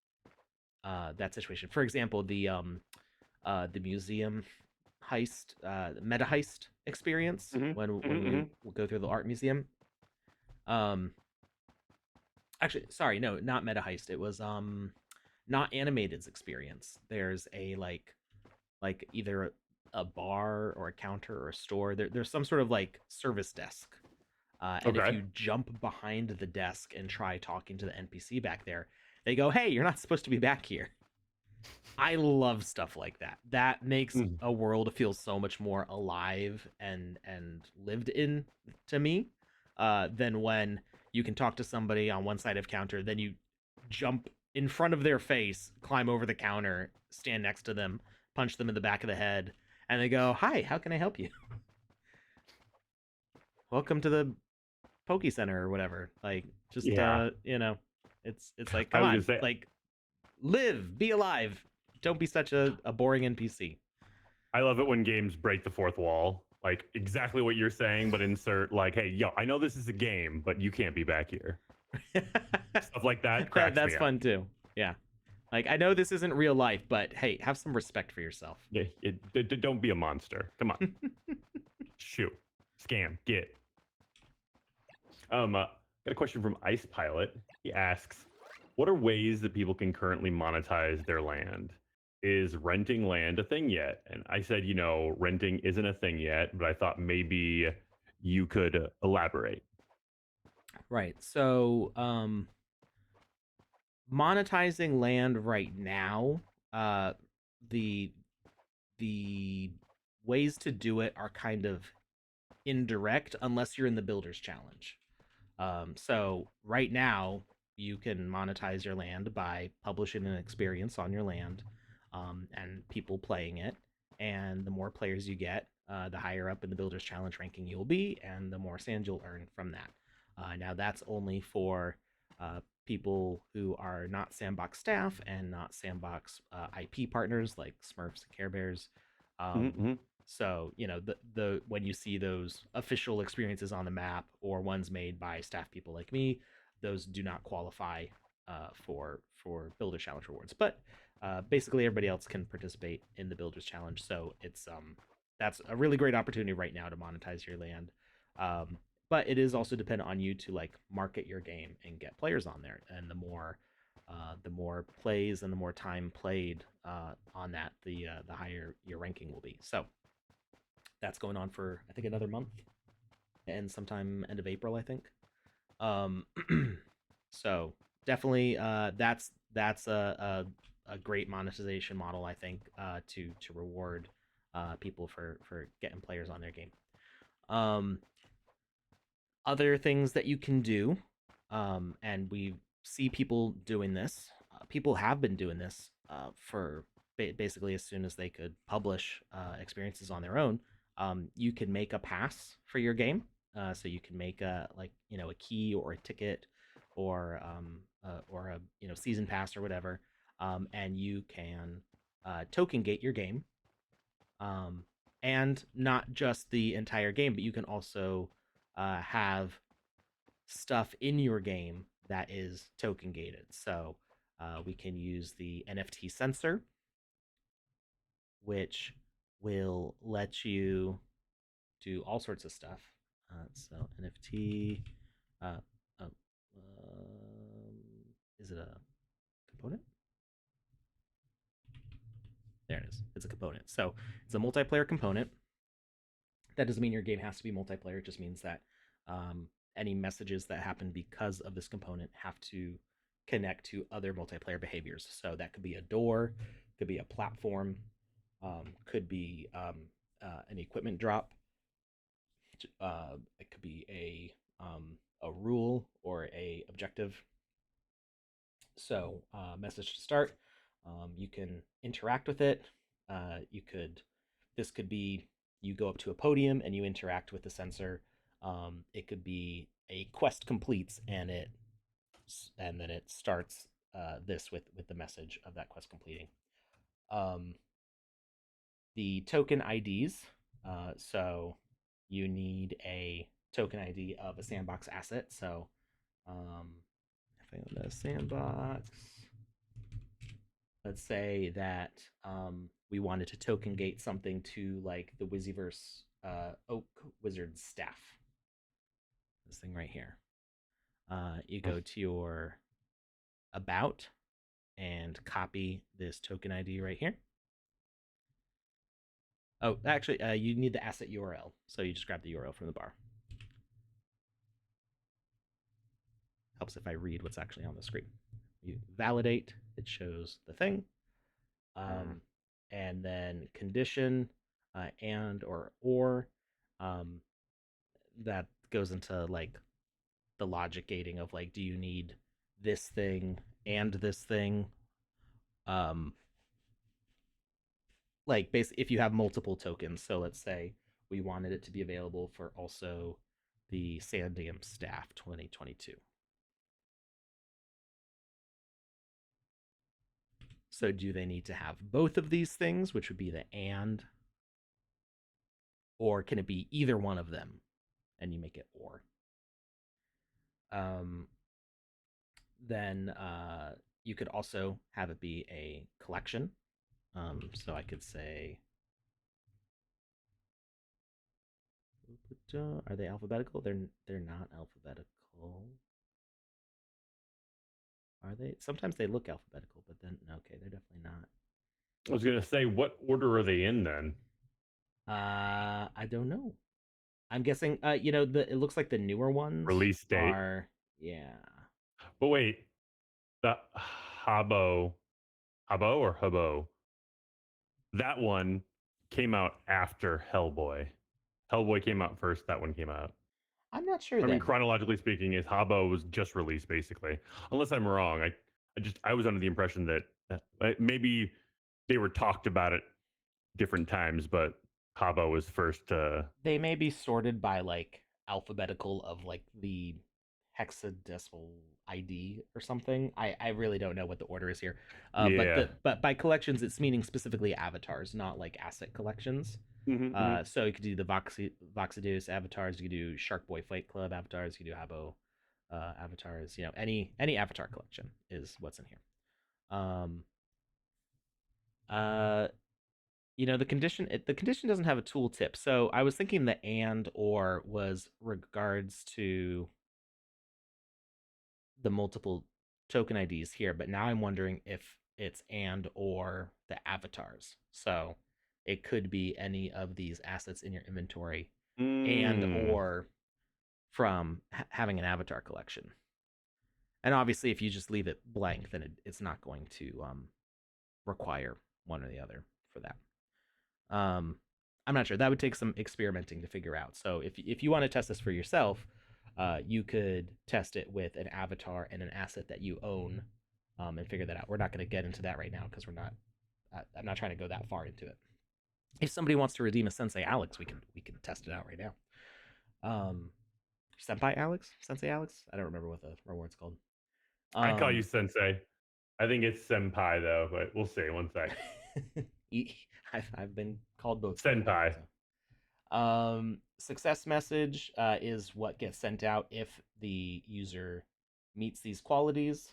that situation. For example, the museum heist, meta heist experience when we will go through the art museum. Um, actually, sorry, no, not meta heist. It was not animated's experience. There's a like either a bar or a counter or a store. There's some sort of like service desk. And if Okay. you jump behind the desk and try talking to the NPC back there, they go, "Hey, you're not supposed to be back here." I love stuff like that. That makes Mm. a world feel so much more alive and lived in to me, than when you can talk to somebody on one side of counter, then you jump in front of their face, climb over the counter, stand next to them, punch them in the back of the head, and they go, "Hi, how can I help you? Welcome to the Poke Center or whatever." Like, just Yeah. it's like, I come was gonna on, say, like, live, be alive. Don't be such a boring NPC. I love it when games break the fourth wall. Like exactly what you're saying, but insert like, hey, yo, I know this is a game, but you can't be back here. Stuff like that cracks That's me up. fun too. Yeah. Like, I know this isn't real life, but hey, have some respect for yourself. Yeah, don't be a monster. Come on. Shoot. Scam. Get. Got a question from Ice Pilot. He asks, what are ways that people can currently monetize their land? Is renting land a thing yet? And I said, renting isn't a thing yet, but I thought maybe you could elaborate. Right. So, monetizing land right now, the the ways to do it are kind of indirect unless you're in the builder's challenge. So right now you can monetize your land by publishing an experience on your land, and people playing it. And the more players you get, the higher up in the builder's challenge ranking you'll be, and the more sand you'll earn from that. Now that's only for people who are not Sandbox staff and not Sandbox IP partners like Smurfs and Care Bears. Um, Mm-hmm. so the when you see those official experiences on the map or ones made by staff people like me, those do not qualify for Builder Challenge rewards. But basically, everybody else can participate in the Builders Challenge. So it's that's a really great opportunity right now to monetize your land. But it is also dependent on you to like market your game and get players on there. And the more plays and the more time played on that, the higher your ranking will be. So that's going on for I think another month, and sometime end of April, I think. Um, so definitely, that's a great monetization model, I think, to reward people for getting players on their game. Um, Other things that you can do, and we see people doing this. People have been doing this for basically as soon as they could publish experiences on their own. You can make a pass for your game, so you can make a a key or a ticket or a season pass or whatever, and you can token gate your game, um, and not just the entire game, but you can also have stuff in your game that is token gated. So we can use the NFT sensor, which will let you do all sorts of stuff. So NFT, uh, uh, is it a component? There it is. It's a component. So it's a multiplayer component. That doesn't mean your game has to be multiplayer. It just means that any messages that happen because of this component have to connect to other multiplayer behaviors. So that could be a door, could be a platform, could be an equipment drop. It could be a rule or a objective. So message to start. You can interact with it. You could. This could be you go up to a podium and you interact with the sensor. It could be a quest completes and then it starts this with the message of that quest completing. Um, the token IDs. So you need a token ID of a sandbox asset. So if I go to sandbox, let's say that we wanted to token gate something to like the Wiziverse Oak Wizard staff. This thing right here. You go to your about and copy this token ID right here. Oh, actually, you need the asset URL. So you just grab the URL from the bar. Helps if I read what's actually on the screen. You validate, it shows the thing. And then condition and or that goes into like the logic gating of like, do you need this thing and this thing? Like basically if you have multiple tokens, so let's say we wanted it to be available for also the Sandium staff 2022. So do they need to have both of these things, which would be the and, or can it be either one of them and you make it or? Um, then you could also have it be a collection. So I could say, are they alphabetical? They're not alphabetical. Are they? Sometimes they look alphabetical, but then okay, they're definitely not. I was gonna say, what order are they in then? I don't know. I'm guessing. It looks like the newer ones Release date. are. Yeah. But wait, the Habo or Habo, that one came out after Hellboy. Hellboy came out first. That one came out. I'm not sure I mean, then. chronologically speaking, is Habo was just released basically. Unless I'm wrong, I was under the impression that maybe they were talked about at different times, but Habo was first. They may be sorted by like alphabetical of like the hexadecimal ID or something. I really don't know what the order is here. Yeah. But by collections, it's meaning specifically avatars, not like asset collections. So you could do the Voxadeus avatars, you could do Shark Boy Fight Club avatars, you could do Habo avatars. Any avatar collection is what's in here. Um, uh, the condition doesn't have a tooltip, so I was thinking the and or was regards to the multiple token IDs here, but now I'm wondering if it's and or the avatars. So it could be any of these assets in your inventory and or from having an avatar collection. And obviously, if you just leave it blank, then it's not going to require one or the other for that. I'm not sure. That would take some experimenting to figure out. So if you want to test this for yourself, you could test it with an avatar and an asset that you own, and figure that out. We're not going to get into that right now because we're not. I'm not trying to go that far into it. If somebody wants to redeem a Sensei Alex, we can test it out right now. Senpai Alex, Sensei Alex. I don't remember what the reward's called. I call you Sensei. I think it's Senpai though, but we'll see. One sec. I've been called both. Senpai. Success message is what gets sent out if the user meets these qualities.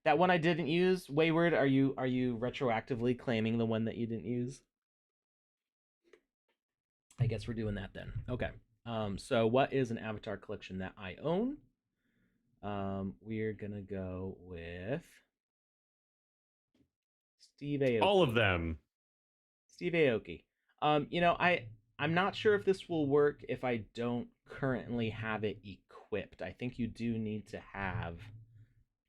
That one I didn't use, Wayward, are you retroactively claiming the one that you didn't use? I guess we're doing that then. Okay. So what is an avatar collection that I own? We're gonna go with Steve Aoki. All of them. Steve Aoki. I'm not sure if this will work if I don't currently have it equipped. I think you do need to have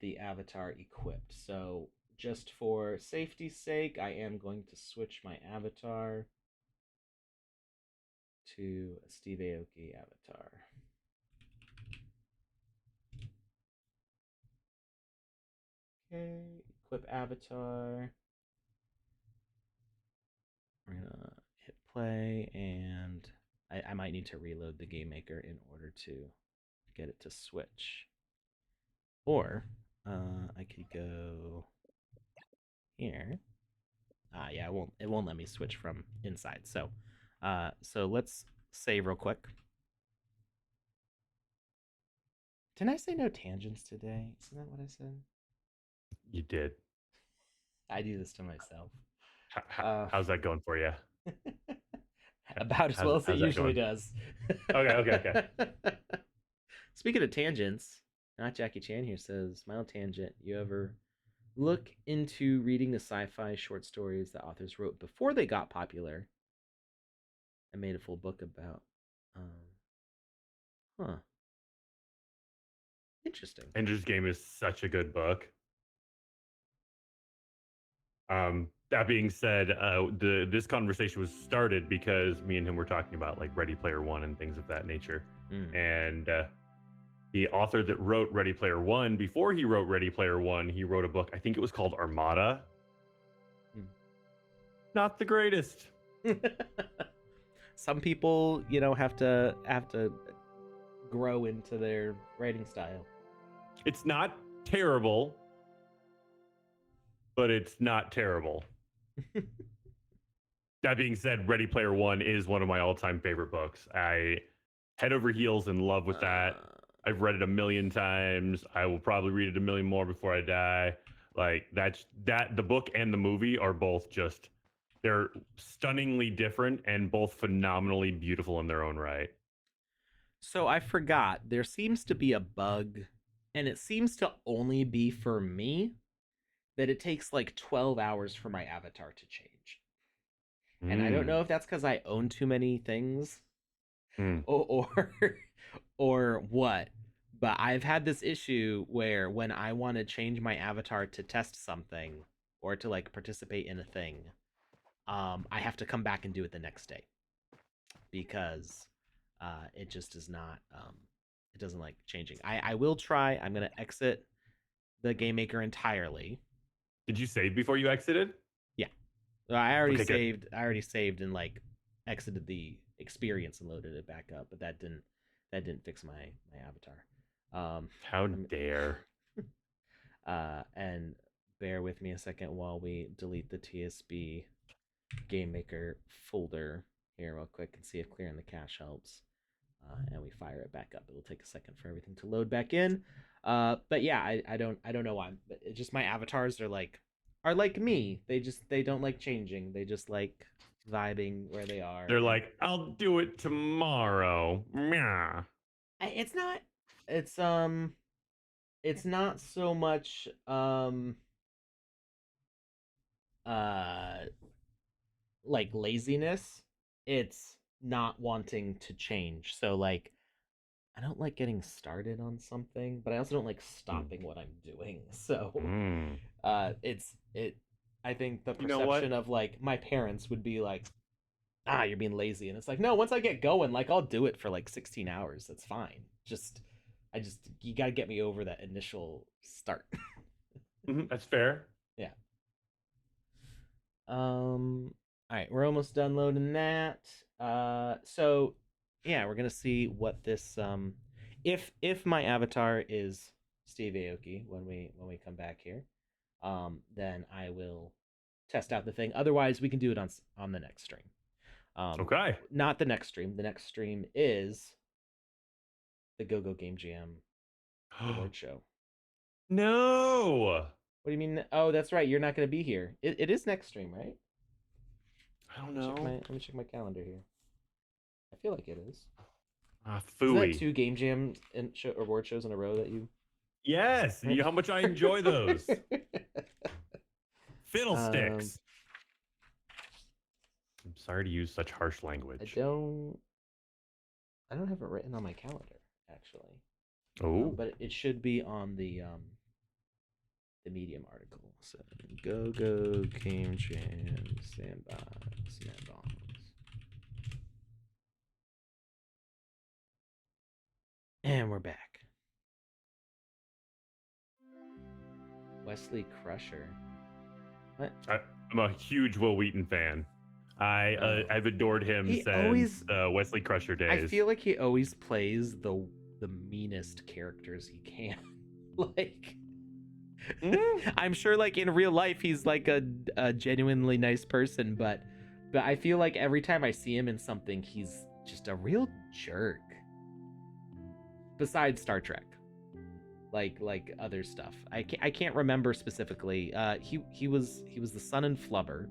the avatar equipped. So just for safety's sake, I am going to switch my avatar to a Steve Aoki avatar. Okay, equip avatar. We're gonna hit play, and I might need to reload the game maker in order to get it to switch. Or I could go here. Yeah, it won't let me switch from inside. So let's save real quick. Didn't I say no tangents today? Isn't that what I said? You did. I do this to myself. How's that going for you? About as well as it usually does. Okay. Speaking of tangents, not Jackie Chan here says, Smile Tangent, you ever look into reading the sci-fi short stories that authors wrote before they got popular and made a full book about? Interesting. Ender's Game is such a good book. That being said, this conversation was started because me and him were talking about like Ready Player One and things of that nature. And the author that wrote Ready Player One, before he wrote Ready Player One, he wrote a book. I think it was called Armada. Not the greatest. Some people, have to grow into their writing style. It's not terrible, but it's not terrible. That being said, Ready Player One is one of my all-time favorite books. I head over heels in love with that. I've read it 1,000,000 times. I will probably read it 1,000,000 more before I die. Like the book and the movie are both just, they're stunningly different and both phenomenally beautiful in their own right. So I forgot, there seems to be a bug, and it seems to only be for me, that it takes like 12 hours for my avatar to change. And I don't know if that's because I own too many things or what, but I've had this issue where when I want to change my avatar to test something or to like participate in a thing, I have to come back and do it the next day because it just is not it doesn't like changing. I will try. I'm gonna exit the game maker entirely. Did you save before you exited? Yeah, I already saved. Good. I already saved and like exited the experience and loaded it back up, but that didn't fix my avatar. How dare. And bear with me a second while we delete the TSB game maker folder here real quick and see if clearing the cache helps. And we fire it back up. It'll take a second for everything to load back in. But yeah, I don't know why. But it's just my avatars are like me. They don't like changing. They just like vibing where they are. They're like, I'll do it tomorrow. Yeah. It's not. It's not so much like laziness. It's not wanting to change. So like I don't like getting started on something, but I also don't like stopping what I'm doing. So I think the perception of like my parents would be like, you're being lazy, and it's like, no, once I get going, like I'll do it for like 16 hours. That's fine. You got to get me over that initial start. That's fair. Yeah. All right, we're almost done loading that. So yeah, we're gonna see what this if my avatar is Steve Aoki when we come back here, then I will test out the thing. Otherwise, we can do it on the next stream. Okay. Not the next stream. The next stream is the Go Go Game Jam award show. No. What do you mean? Oh, that's right. You're not going to be here. It is next stream, right? I don't know. Let me check my calendar here. I feel like it is. Ah, Isn't that phooey. 2 Game Jam and award shows in a row that you? Yes, you know how much I enjoy those. um, Fiddlesticks. I'm sorry to use such harsh language. I don't have it written on my calendar actually. Oh, But it should be on the Medium article. So go Game Jam Sandbox Sandbox. And we're back. Wesley Crusher. What? I'm a huge Will Wheaton fan. I've adored him since Wesley Crusher days. I feel like he always plays the meanest characters he can. Like, I'm sure, like in real life, he's like a genuinely nice person, but I feel like every time I see him in something, he's just a real jerk. Besides Star Trek, like other stuff, I can't remember specifically. He was the son in Flubber,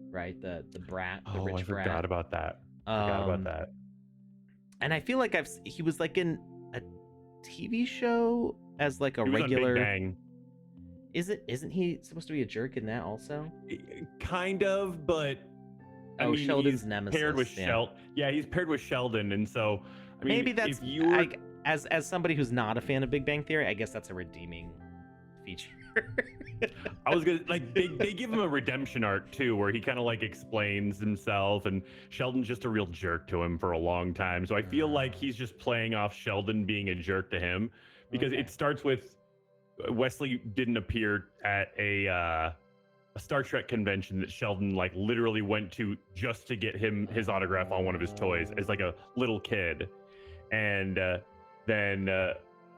right? The brat, the rich I brat. forgot about that. Forgot about that. And I feel like he was like in a TV show as like a regular. Big Bang. Isn't he supposed to be a jerk in that also? Kind of, but I mean, Sheldon's nemesis. Paired with Sheldon. Yeah, he's paired with Sheldon, and so I mean, maybe that's if you were... as somebody who's not a fan of Big Bang Theory, I guess that's a redeeming feature. I was gonna like they give him a redemption arc too, where he kind of like explains himself, and Sheldon's just a real jerk to him for a long time. So I feel like he's just playing off Sheldon being a jerk to him, because it starts with Wesley didn't appear at a Star Trek convention that Sheldon like literally went to just to get his autograph on one of his toys as like a little kid, and then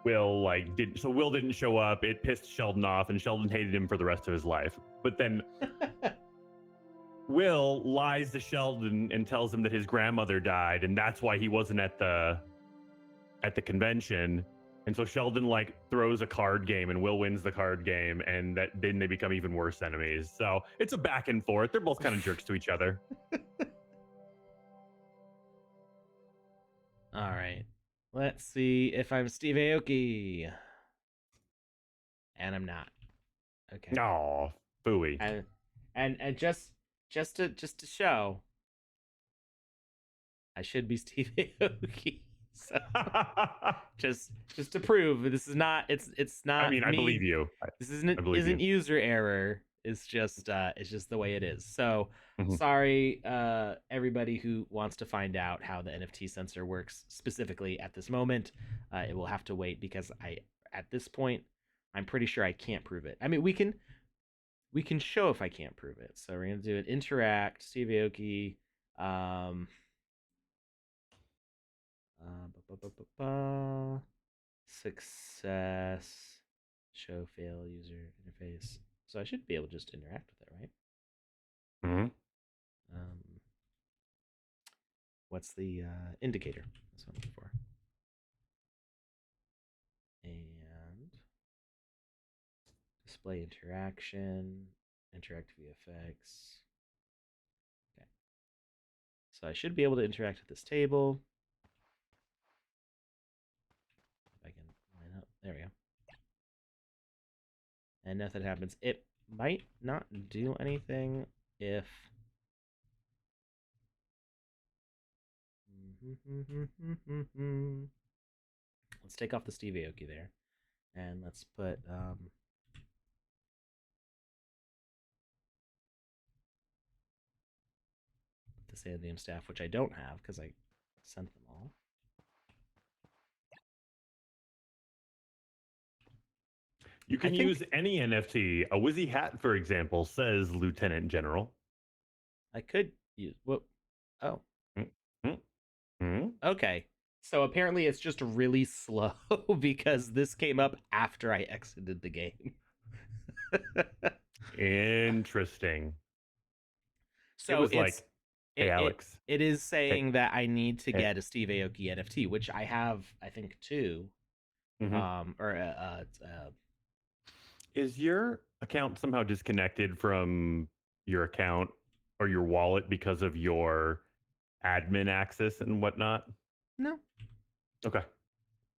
Will didn't show up. It pissed Sheldon off, and Sheldon hated him for the rest of his life. But then Will lies to Sheldon and tells him that his grandmother died, and that's why he wasn't at the convention. And so Sheldon like throws a card game, and Will wins the card game, and then they become even worse enemies. So it's a back and forth. They're both kind of jerks to each other. All right. Let's see if I'm Steve Aoki. And I'm not. Okay. Aw, phooey. And just to show, I should be Steve Aoki. So just to prove this is not it's not. I mean, me. I believe you. This isn't user error. It's just the way it is. So sorry, everybody who wants to find out how the NFT sensor works specifically at this moment. It will have to wait, because at this point I'm pretty sure I can't prove it. I mean, we can show if I can't prove it. So we're gonna do it. Interact, Steve Aoki. Success, show fail user interface. So I should be able to just interact with it, right? What's the indicator? That's what I'm looking for. And display interaction, interact VFX. Okay. So I should be able to interact with this table. If I can line up. There we go. And nothing happens. It might not do anything if... Let's take off the Steve Aoki there. And let's put... the Sandium staff, which I don't have because I sent them all. You can use any NFT. A Wizzy hat, for example, says Lieutenant General. I could use... What? Oh. Mm-hmm. Okay. So apparently it's just really slow because this came up after I exited the game. Interesting. So it was like, hey, Alex. It is saying that I need to get a Steve Aoki NFT, which I have, I think, 2. Is your account somehow disconnected from your account or your wallet because of your admin access and whatnot? No, Okay.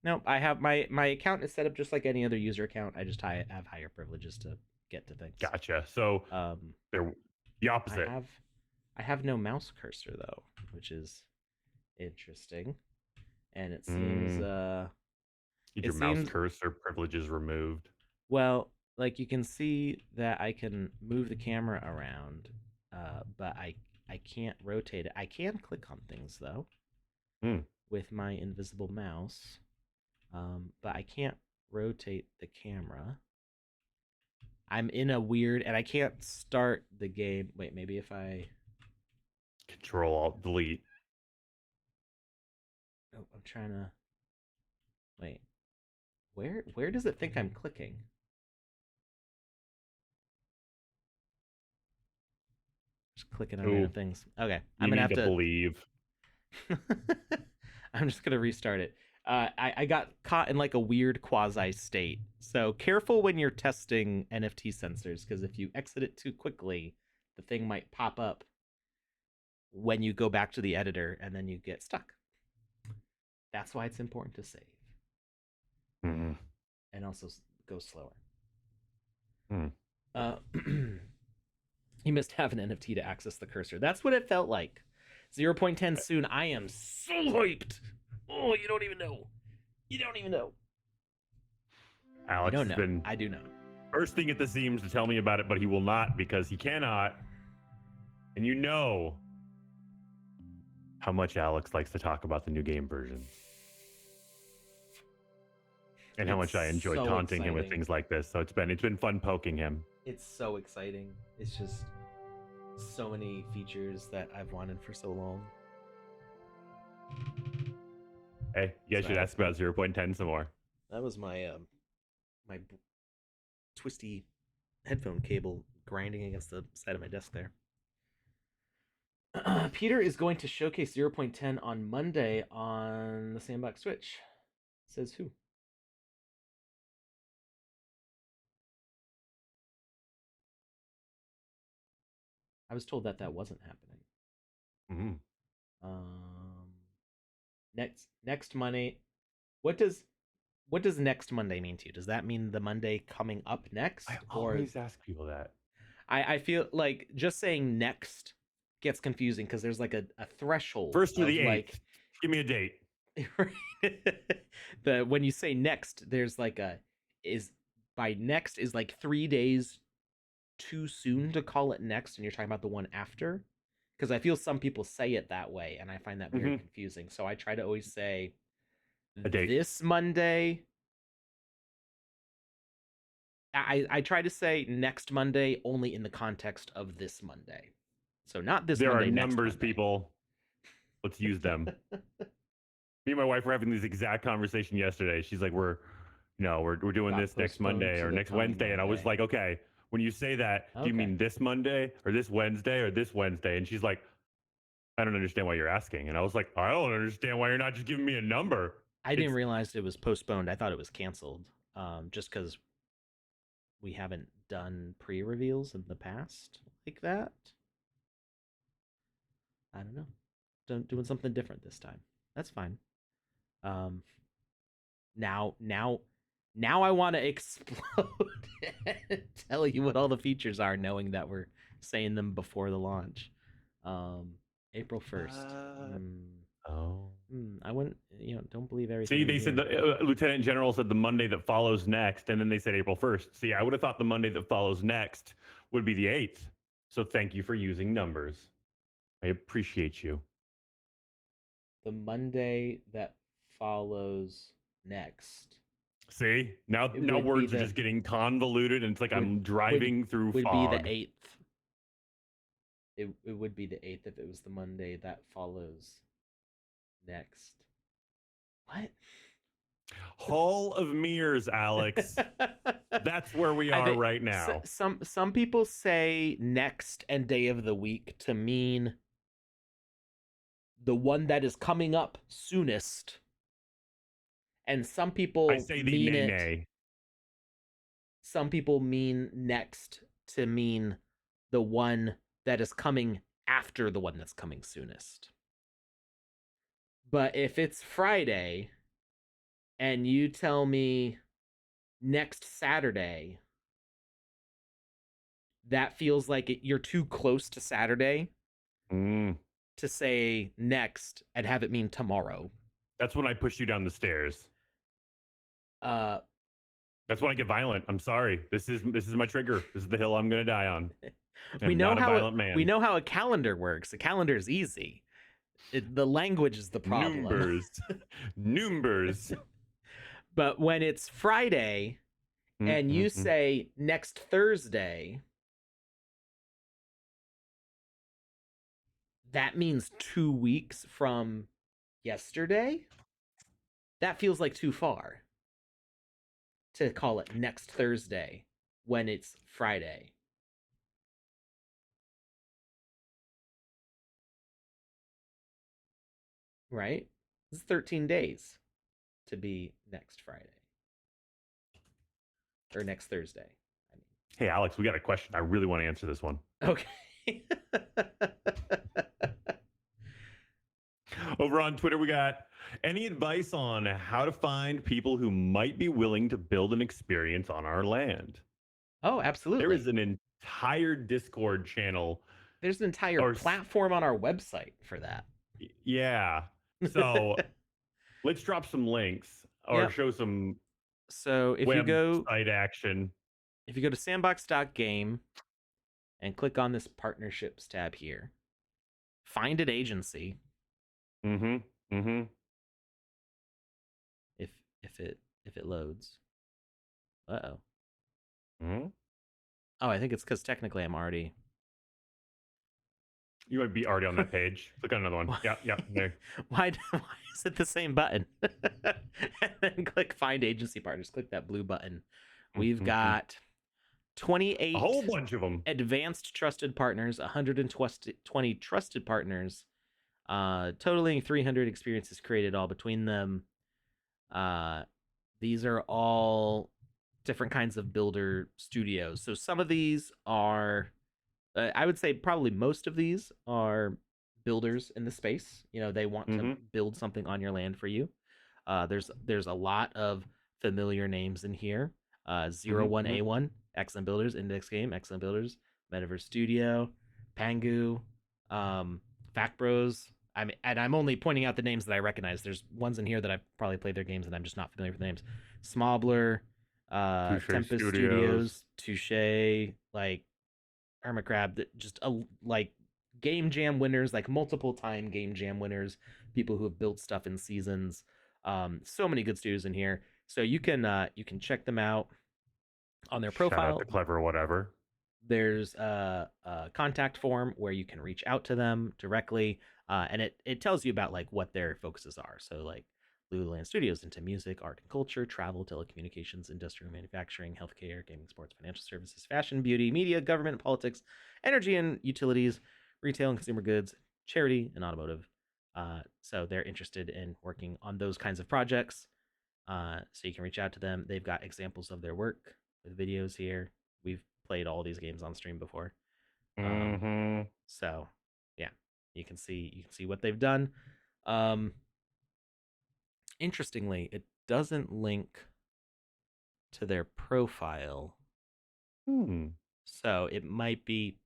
no. I have my account is set up just like any other user account. I just have higher privileges to get to things. Gotcha. So Um, they're the I opposite. have I have no mouse cursor though, which is interesting. And Mm, get it your mouse seems cursor privileges removed. well, like you can see that I can move the camera around, but I can't rotate it. I can click on things though Mm. with my invisible mouse, but I can't rotate the camera. I'm in a weird, and I can't start the game. Wait, maybe if I. Control Alt Delete. Oh, I'm trying to. Wait, where does it think I'm clicking? Just clicking on Ooh, random things. Okay, I'm you gonna need have to to. believe. I'm just gonna restart it. I got caught in like a weird quasi state. So careful when you're testing NFT sensors, because if you exit it too quickly, the thing might pop up when you go back to the editor and then you get stuck. That's why it's important to save Mm. and also go slower. Mm. Uh, you must have an NFT to access the cursor. That's what it felt like. 0.10 soon. I am so hyped. Oh, you don't even know. You don't even know. You Alex don't has know. been I do know. bursting at the seams to tell me about it, but he will not because he cannot. And you know how much Alex likes to talk about the new game version. And how It's much I enjoy so taunting him with exciting. things like this. So it's been fun poking him. It's so exciting. It's just so many features that I've wanted for so long. Hey, you guys Sorry, should ask about 0.10 some more. that was my twisty headphone cable grinding against the side of my desk there. Peter is going to showcase 0.10 on Monday on the Sandbox Switch. Says who? I was told that wasn't happening. Mm-hmm. Um, next Monday. What does next Monday mean to you? Does that mean the Monday coming up I next, or always ask people that. I feel like just saying next gets confusing because there's like a threshold First or of the like 8th. Give me a date. the when you say next, there's like a is by next is like 3 days too soon to call it next, and you're talking about the one after. Because I feel some people say it that way, and I find that very Mm-hmm. confusing. So I try to always say A date. this Monday. I try to say next Monday only in the context of this Monday. So not this There are Monday, next numbers, Monday. people. Let's use them. Me and my wife were having this exact conversation yesterday. She's like, we're doing Got this next postponed Monday to or the next coming Wednesday. And I was Monday. like, okay, when you say that, do you Okay. mean this Monday or this Wednesday or this Wednesday? And she's like, I don't understand why you're asking. And I was like, I don't understand why you're not just giving me a number. I didn't It's realize it was postponed. I thought it was canceled. Just because we haven't done pre-reveals in the past like that. I don't know. Doing something different this time. That's fine. Um, now, now, now I want to explode and tell you what all the features are, knowing that we're saying them before the launch. Um, April 1st. oh. I wouldn't, don't believe everything See, you they said hear. the Lieutenant General said the Monday that follows next, and then they said April 1st. See, I would have thought the Monday that follows next would be the 8th. So thank you for using numbers. I appreciate you. The Monday that follows next. See, now It now would be words are the just getting convoluted, and it's like would I'm would driving through would be the fog. 8th. It would be the 8th if it was the Monday that follows next. What? Hall of Mirrors, Alex. That's where we I are think right now. some people say next and day of the week to mean the one that is coming up soonest, and some I people say the mean nay it. nay. some people mean next to mean the one that is coming after the one that's coming soonest. But if it's Friday and you tell me next Saturday, that feels like you're too close to Saturday Mm. to say next and have it mean tomorrow. That's when I push you down the stairs. Uh, That's when I get violent. I'm sorry. This is my trigger. This is the hill I'm going to die on. I'm not a violent man. we know how a calendar works. A calendar is easy. The language is the problem. Numbers. But when it's Friday and you say next Thursday, that means 2 weeks from yesterday. That feels like too far to call it next Thursday when it's Friday. Right? It's 13 days to be next Friday. Or next Thursday. I mean. Hey, Alex, we got a question. I really want to answer this one. Okay. Over on Twitter, we got any advice on how to find people who might be willing to build an experience on our land? Oh, absolutely. There is an entire Discord channel. There's an entire platform on our website for that. Yeah. So let's drop some links or show some if you go site action. If you go to sandbox.game and click on this partnerships tab here, find an agency. If it loads. Uh-oh. Oh, I think it's because technically I'm already. You might be already on that page. Click on another one. Yeah, there. Why is it the same button? And then click find agency partners. Click that blue button. We've got 28 a whole bunch of them. Advanced trusted partners, 120 trusted partners, totaling 300 experiences created all between them. These are all different kinds of builder studios. So some of these are, I would say probably most of these are builders in the space. You know, they want to build something on your land for you. There's a lot of familiar names in here. 01A1, Excellent Builders, Index Game, Excellent Builders, Metaverse Studio, Pangu, Fact Bros. I'm only pointing out the names that I recognize. There's ones in here that I've probably played their games and I'm just not familiar with the names. Smobler, Tempest Studios, Touche, like Hermitcrab, just like game jam winners, like multiple time game jam winners, people who have built stuff in seasons. So many good studios in here. So you can check them out on their profile. Shout out to Clever Whatever. There's a contact form where you can reach out to them directly, and it tells you about like what their focuses are. So like Lululand Studios into music, art and culture, travel, telecommunications, industrial manufacturing, healthcare, gaming, sports, financial services, fashion, beauty, media, government, politics, energy and utilities, retail and consumer goods, charity, and automotive. So they're interested in working on those kinds of projects. So you can reach out to them. They've got examples of their work with videos here. We've played all these games on stream before. So yeah, you can see what they've done. Interestingly, it doesn't link to their profile. So it might be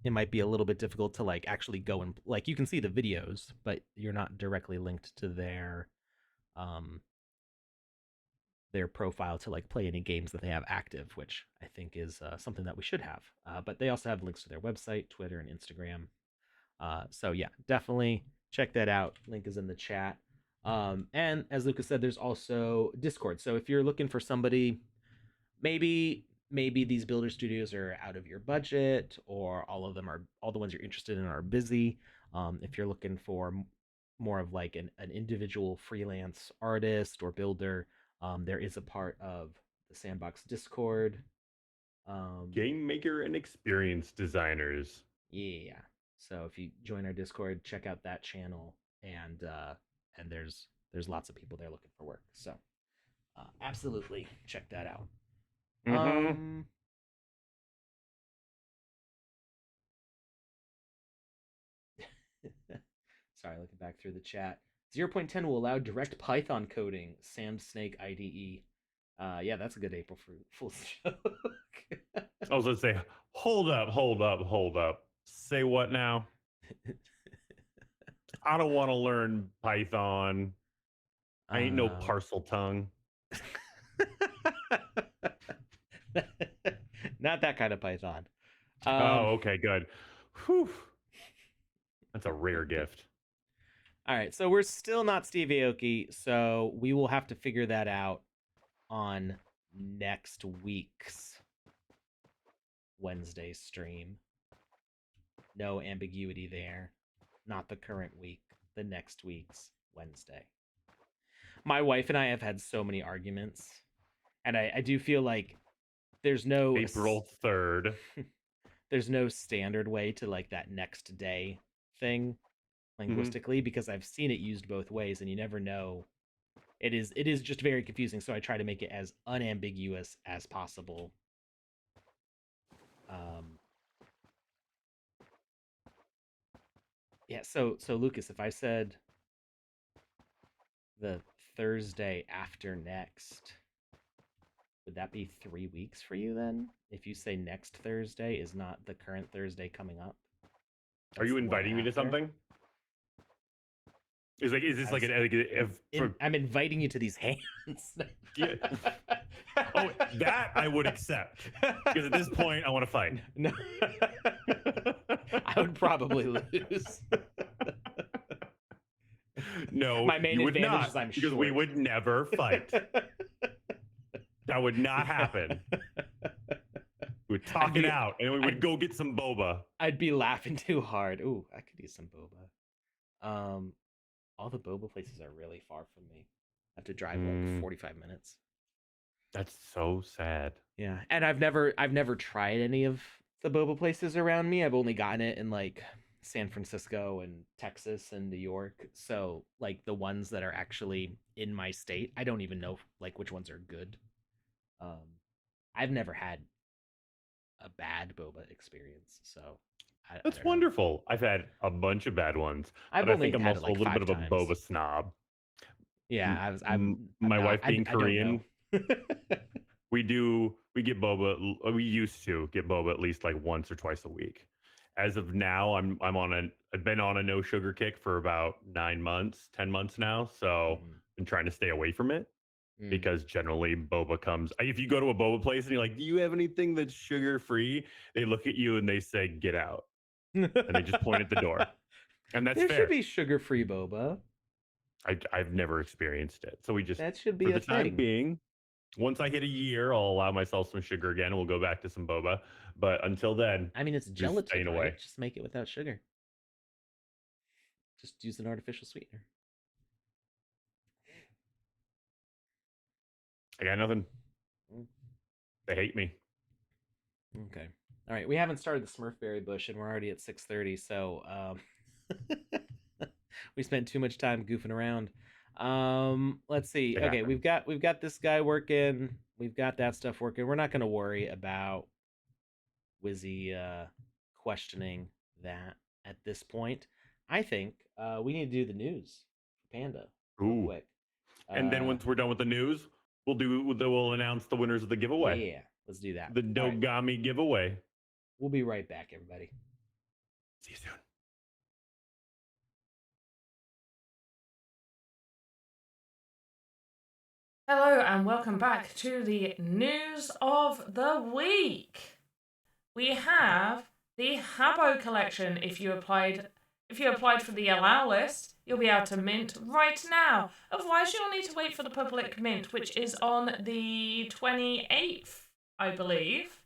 a little bit difficult to like actually go and like you can see the videos, but you're not directly linked to their profile to like play any games that they have active, which I think is something that we should have. But they also have links to their website, Twitter, and Instagram. So yeah, definitely check that out. Link is in the chat. And as Lucas said, there's also Discord. So if you're looking for somebody, maybe these builder studios are out of your budget, or all the ones you're interested in are busy. If you're looking for more of like an individual freelance artist or builder, there is a part of the Sandbox Discord. Game maker and experience designers. Yeah. So if you join our Discord, check out that channel, and there's lots of people there looking for work. So absolutely check that out. Mm-hmm. Sorry, looking back through the chat. 0.10 will allow direct Python coding. Sam Snake IDE. Yeah, that's a good April Fool's joke. I was gonna say, hold up. Say what now? I don't want to learn Python. I ain't no parcel tongue. Not that kind of Python. Oh, okay, good. Whew. That's a rare gift. All right, so we're still not Steve Aoki, so we will have to figure that out on next week's Wednesday stream. No ambiguity there. Not the current week, the next week's Wednesday. My wife and I have had so many arguments, and I do feel like there's no April 3rd. There's no standard way to like that next day thing linguistically, because I've seen it used both ways and you never know. It is just very confusing, so I try to make it as unambiguous as possible. Yeah, so Lucas, if I said the Thursday after next, would that be 3 weeks for you then? If you say next Thursday is not the current Thursday coming up? Are you inviting me to something? Is this like I'm inviting you to these hands. Yeah. Oh, that I would accept. Because at this point, I want to fight. No. I would probably lose. No, my main you would advantage not, is I'm because short. we would never fight. That would not happen. We would talk it out, and we would go get some boba. I'd be laughing too hard. Ooh, I could use some boba. All the boba places are really far from me. I have to drive like 45 minutes. That's so sad. Yeah, and I've never tried any of the boba places around me. I've only gotten it in like San Francisco and Texas and New York. So like the ones that are actually in my state, I don't even know like which ones are good. I've never had a bad boba experience, so that's wonderful. I've had a bunch of bad ones, but I think I'm also like a little bit of a boba snob. Yeah, my wife being Korean. we get boba. We used to get boba at least like once or twice a week. As of now, I've been on a no sugar kick for about 9 months, 10 months now. So I'm trying to stay away from it because generally boba comes. If you go to a boba place and you're like, "Do you have anything that's sugar free?" They look at you and they say, "Get out," and they just point at the door. And that's there fair. Should be sugar-free boba. I've never experienced it, so we just that should be for the time being. Once I hit a year, I'll allow myself some sugar again, and we'll go back to some boba. But until then, I mean, it's gelatin, staying away. Right? Just make it without sugar. Just use an artificial sweetener. I got nothing. They hate me. Okay. All right. We haven't started the Smurfberry bush, and we're already at 6:30. So we spent too much time goofing around. Let's see. Okay, we've got this guy working. We've got that stuff working. We're not going to worry about Wizzy questioning that at this point. I think we need to do the news for Panda real quick. And then once we're done with the news, we'll announce the winners of the giveaway. Yeah, let's do that. The Dogami giveaway. We'll be right back, everybody. See you soon. Hello and welcome back to the news of the week. We have the Habbo collection. If you applied for the allow list, you'll be able to mint right now. Otherwise, you'll need to wait for the public mint, which is on the 28th, I believe.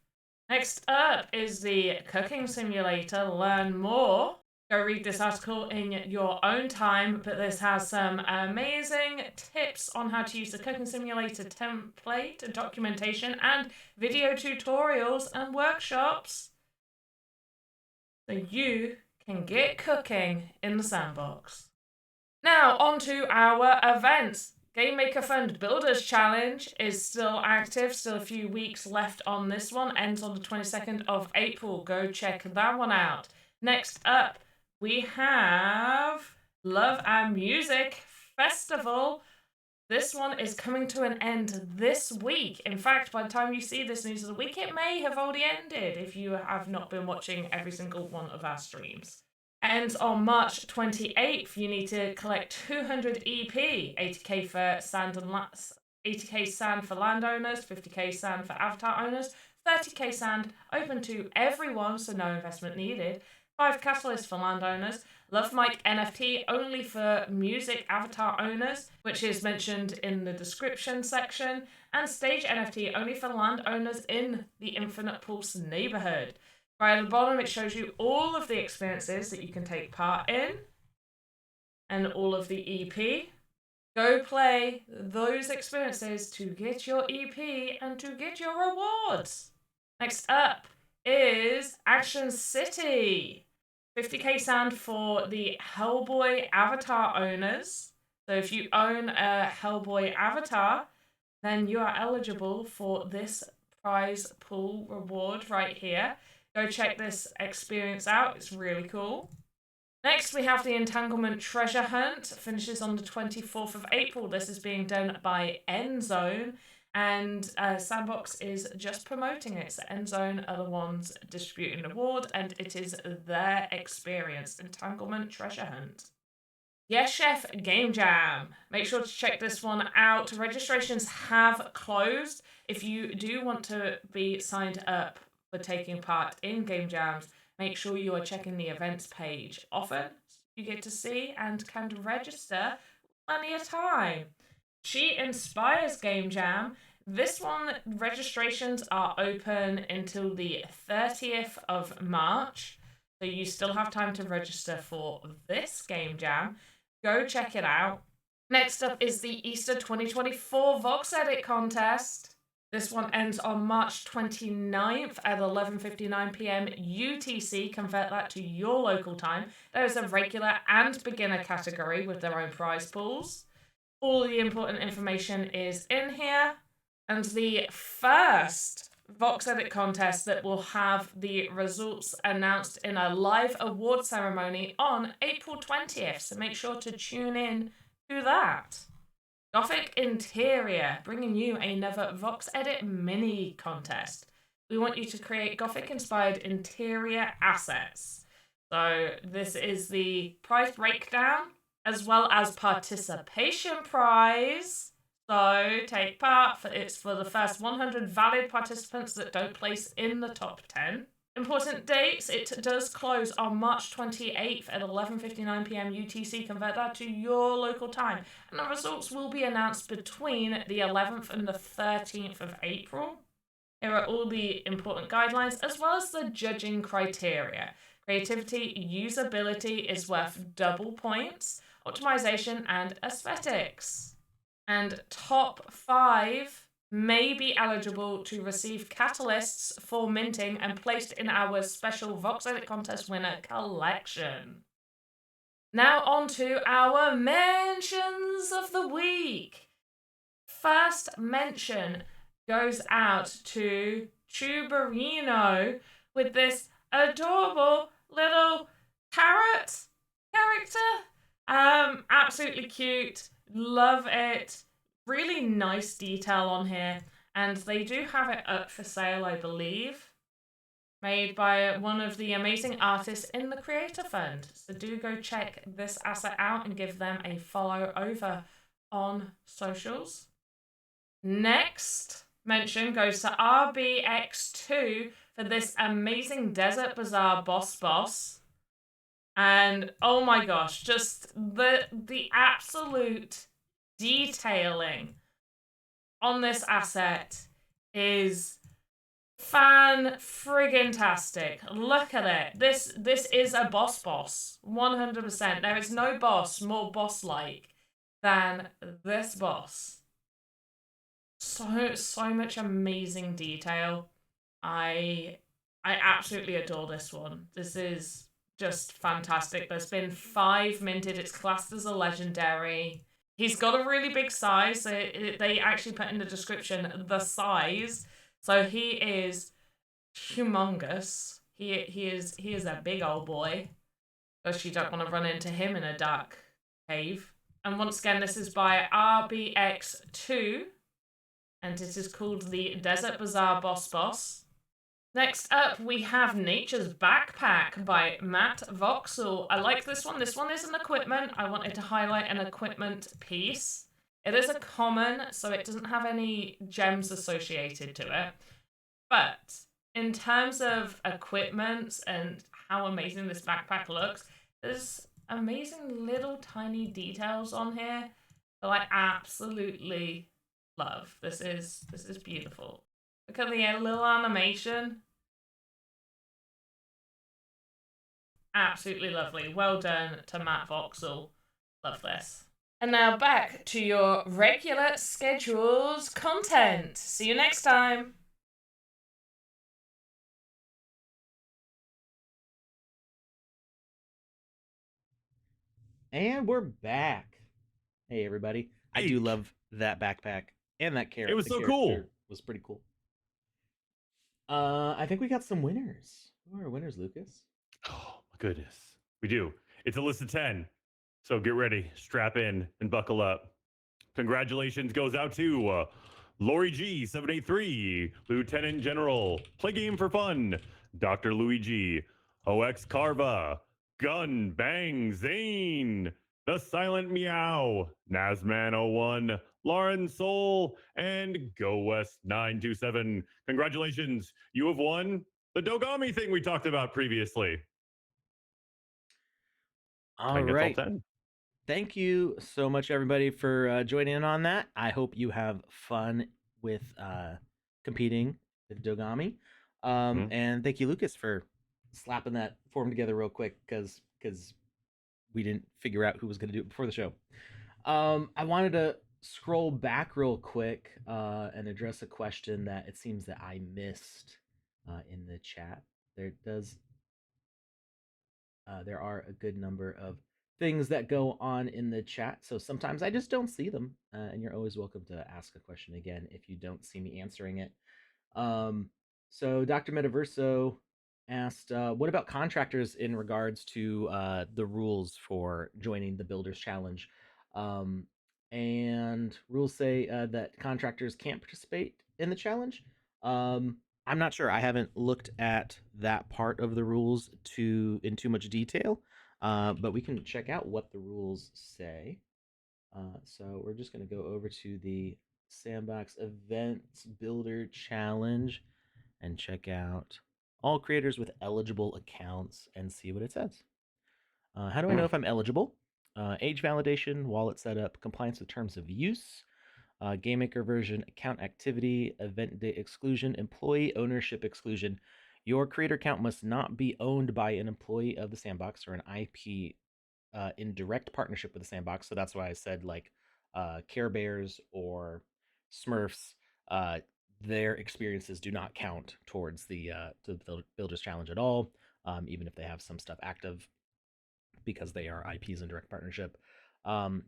Next up is the cooking simulator. Learn more. Go read this article in your own time, but this has some amazing tips on how to use the cooking simulator template, documentation, and video tutorials and workshops so you can get cooking in the sandbox. Now, on to our events. Game Maker Fund Builders Challenge is still active. Still a few weeks left on this one. Ends on the 22nd of April. Go check that one out. Next up, we have Love and Music Festival. This one is coming to an end this week. In fact, by the time you see this news of the week, it may have already ended if you have not been watching every single one of our streams. Ends on March 28th. You need to collect 200 EP, 80k for sand and 80k sand for landowners, 50k sand for avatar owners, 30k sand open to everyone, so no investment needed. 5 catalysts for landowners. Love Mic NFT only for music avatar owners, which is mentioned in the description section. And Stage NFT only for landowners in the Infinite Pulse neighborhood. Right at the bottom, it shows you all of the experiences that you can take part in and all of the EP. Go play those experiences to get your EP and to get your rewards. Next up is Action City. 50k sand for the Hellboy avatar owners. So if you own a Hellboy avatar, then you are eligible for this prize pool reward right here. Go check this experience out. It's really cool. Next, we have the Entanglement Treasure Hunt. Finishes on the 24th of April. This is being done by Endzone. And Sandbox is just promoting it. So Endzone are the ones distributing the award, and it is their experience. Entanglement Treasure Hunt. Yes Chef Game Jam. Make sure to check this one out. Registrations have closed. If you do want to be signed up for taking part in Game Jams, make sure you are checking the events page often. You get to see and can register plenty of time. She Inspires Game Jam. This one, registrations are open until the 30th of March. So you still have time to register for this Game Jam. Go check it out. Next up is the Easter 2024 Vox Edit Contest. This one ends on March 29th at 11:59 p.m. UTC. Convert that to your local time. There is a regular and beginner category with their own prize pools. All the important information is in here. And the first Vox Edit contest that will have the results announced in a live award ceremony on April 20th. So make sure to tune in to that. Gothic Interior, bringing you another Vox Edit mini contest. We want you to create Gothic-inspired interior assets. So this is the prize breakdown, as well as participation prize. So take part. It's for the first 100 valid participants that don't place in the top 10. Important dates, it does close on March 28th at 11:59 p.m. UTC. Convert that to your local time. And the results will be announced between the 11th and the 13th of April. Here are all the important guidelines, as well as the judging criteria. Creativity, usability is worth double points, optimization, and aesthetics. And top 5 may be eligible to receive catalysts for minting and placed in our special Vox Edit Contest winner collection. Now on to our mentions of the week. First mention goes out to Tuberino with this adorable little carrot character. Absolutely cute. Love it. Really nice detail on here. And they do have it up for sale, I believe. Made by one of the amazing artists in the Creator Fund. So do go check this asset out and give them a follow over on socials. Next mention goes to RBX2 for this amazing Desert Bazaar boss. And oh my gosh, just the absolute detailing on this asset is fan-friggin-tastic. Look at it. This is a boss. 100%. There is no boss more boss-like than this boss. So much amazing detail. I absolutely adore this one. This is just fantastic. There's been 5 minted. It's classed as a legendary. He's got a really big size. So they actually put in the description the size. So he is humongous. He is a big old boy. Because you don't want to run into him in a dark cave. And once again, this is by RBX2. And it is called the Desert Bazaar Boss Boss. Next up, we have Nature's Backpack by Matt Voxel. I like this one. This one is an equipment. I wanted to highlight an equipment piece. It is a common, so it doesn't have any gems associated to it. But in terms of equipment and how amazing this backpack looks, there's amazing little tiny details on here that I absolutely love. This is beautiful. Look at the little animation. Absolutely lovely. Well done to Matt Voxel. Love this. And now back to your regular scheduled content. See you next time. And we're back. Hey, everybody. I do Hey. love that backpack and that character. It was The so character cool. was pretty cool. I think we got some winners. Who are our winners, Lucas? Oh, my goodness. We do. It's a list of 10. So get ready, strap in, and buckle up. Congratulations goes out to Lori G783, Lieutenant General, Play Game for Fun, Dr. Luigi, OX Carva, Gun Bang Zane, The Silent Meow, Nazman01, Lauren Soul, and Go West 927. Congratulations, you have won the Dogami thing we talked about previously. All right. All 10. Thank you so much, everybody, for joining in on that. I hope you have fun with competing with Dogami. And thank you, Lucas, for slapping that form together real quick because we didn't figure out who was going to do it before the show. I wanted to scroll back real quick and address a question that it seems that I missed in the chat. There are a good number of things that go on in the chat, so sometimes I just don't see them, and you're always welcome to ask a question again if you don't see me answering it. So Dr. Metaverso asked, what about contractors in regards to the rules for joining the Builders Challenge? And rules say that contractors can't participate in the challenge. I'm not sure. I haven't looked at that part of the rules in too much detail, but we can check out what the rules say. So we're just going to go over to the Sandbox Events Builder Challenge and check out all creators with eligible accounts and see what it says. How do I know if I'm eligible? Age validation, wallet setup, compliance with terms of use, game maker version, account activity, event date exclusion, employee ownership exclusion. Your creator account must not be owned by an employee of the Sandbox or an IP in direct partnership with the Sandbox. So that's why I said like Care Bears or Smurfs, their experiences do not count towards the Builders Challenge at all, even if they have some stuff active because they are IPs in direct partnership.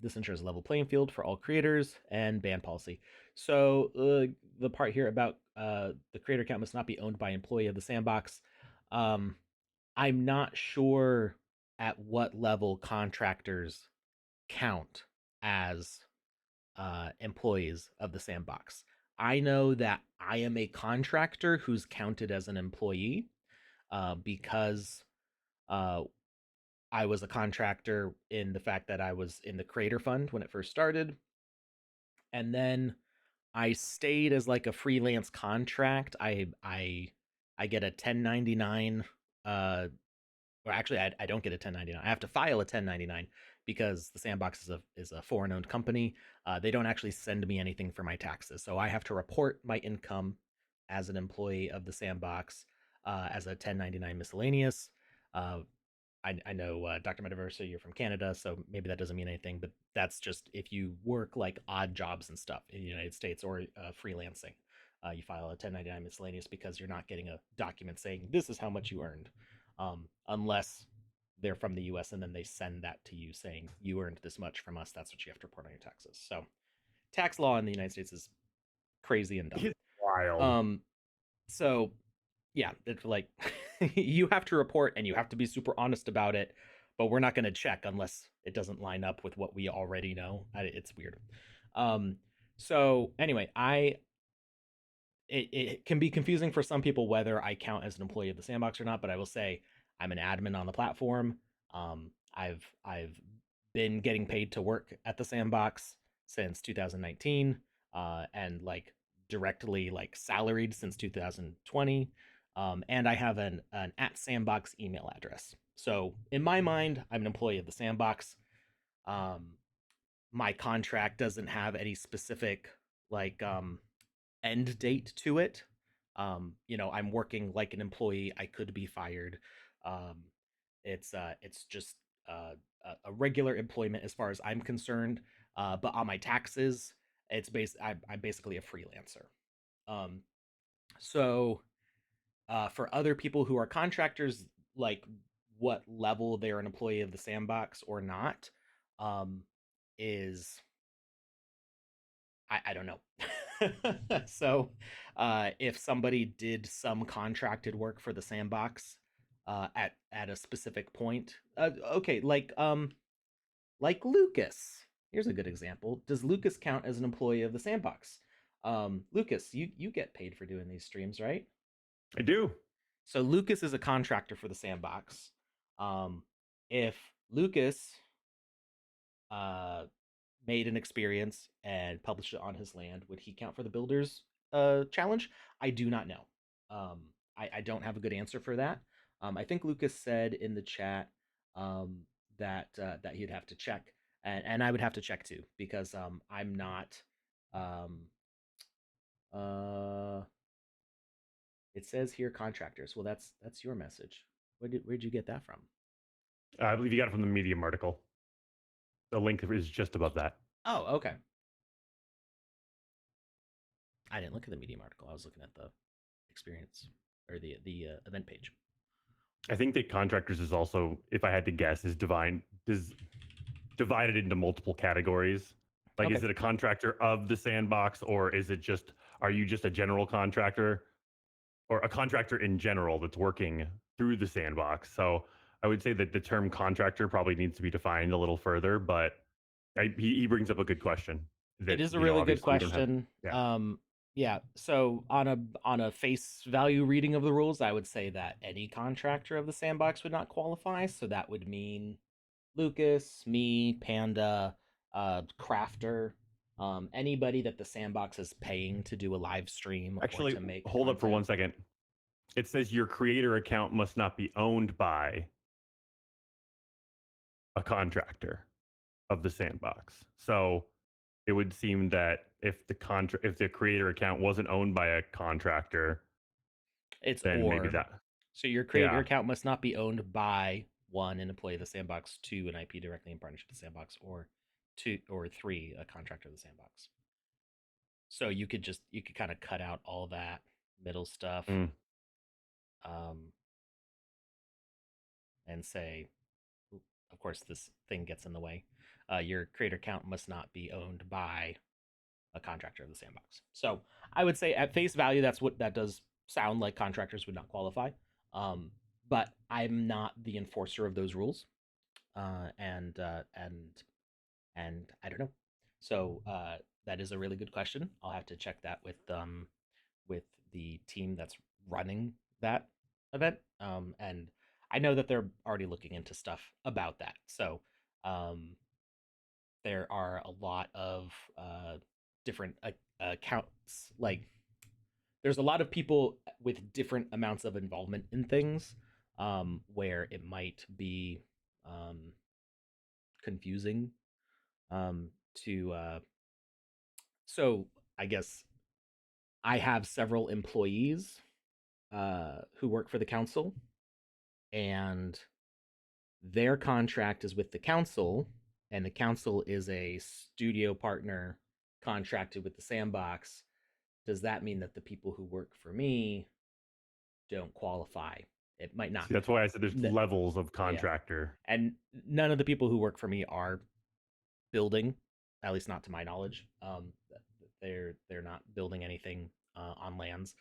This ensures a level playing field for all creators and ban policy. So the part here about the creator account must not be owned by an employee of the Sandbox. I'm not sure at what level contractors count as employees of the Sandbox. I know that I am a contractor who's counted as an employee because I was a contractor in the fact that I was in the creator fund when it first started. And then I stayed as like a freelance contract. I get a 1099 or actually I don't get a 1099. I have to file a 1099 because the Sandbox is a foreign owned company. They don't actually send me anything for my taxes. So I have to report my income as an employee of the Sandbox as a 1099 miscellaneous. I know Dr. Metaverse, you're from Canada, so maybe that doesn't mean anything, but that's just if you work like odd jobs and stuff in the United States or freelancing. You file a 1099 miscellaneous because you're not getting a document saying this is how much you earned, unless they're from the US, and then they send that to you saying you earned this much from us. That's what you have to report on your taxes. So tax law in the United States is crazy and dumb. It's wild. So yeah, it's like you have to report and you have to be super honest about it, but we're not going to check unless it doesn't line up with what we already know. It's weird. So anyway, it can be confusing for some people whether I count as an employee of the Sandbox or not, but I will say I'm an admin on the platform. I've been getting paid to work at the Sandbox since 2019, and like directly like salaried since 2020. And I have an @Sandbox email address. So in my mind, I'm an employee of the Sandbox. My contract doesn't have any specific like end date to it. I'm working like an employee. I could be fired. Um, it's just a regular employment as far as I'm concerned. But on my taxes, I'm basically a freelancer. Um, so for other people who are contractors, like what level they're an employee of the Sandbox or not, is I don't know. So if somebody did some contracted work for the Sandbox at a specific point, okay, like Lucas. Here's a good example. Does Lucas count as an employee of the Sandbox? Lucas, you get paid for doing these streams, right? I do. So Lucas is a contractor for the Sandbox. If Lucas uh, made an experience and published it on his land, would he count for the Builders challenge? I do not know. I don't have a good answer for that. I think Lucas said in the chat that he'd have to check, and I would have to check too because I'm not. Um, uh, it says here contractors. Well, that's your message. Where'd you get that from? I believe you got it from the Medium article. The link is just above that. Oh, okay. I didn't look at the Medium article. I was looking at the experience or the event page. I think that contractors is also, if I had to guess, is divided into multiple categories. Like, Okay. is it a contractor of the Sandbox, or is it just, are you just a general contractor, or a contractor in general that's working through the Sandbox? So I would say that the term contractor probably needs to be defined a little further, but he brings up a good question. It That, is a really good obviously we don't have. question. Yeah. Yeah. So on a face value reading of the rules, I would say that any contractor of the Sandbox would not qualify. So that would mean Lucas, me, Panda, Crafter, anybody that the Sandbox is paying to do a live stream Actually, or to make hold up for 1 content. second. It says your creator account must not be owned by a contractor of the Sandbox. So it would seem that if the creator account wasn't owned by a contractor, It's then maybe or. that. So your creator Yeah. account must not be owned by one, an employee of the Sandbox, two, an IP directly in partnership with the Sandbox, or two or three, a contractor of the Sandbox. So you could kind of cut out all that middle stuff, Mm. um, and say, of course, this thing gets in the way. Your creator account must not be owned by a contractor of the Sandbox. So I would say at face value, that does sound like contractors would not qualify. But I'm not the enforcer of those rules, and I don't know. So that is a really good question. I'll have to check that with the team that's running that event. And I know that they're already looking into stuff about that. So um, there are a lot of different accounts. Like there's a lot of people with different amounts of involvement in things, where it might be um, confusing to. So I guess I have several employees who work for the council, and their contract is with the council, and the council is a studio partner contracted with the Sandbox. Does that mean that the people who work for me don't qualify It might not. See, that's why I said there's levels of contractor. Yeah. And none of the people who work for me are building, at least not to my knowledge. They're not building anything on lands.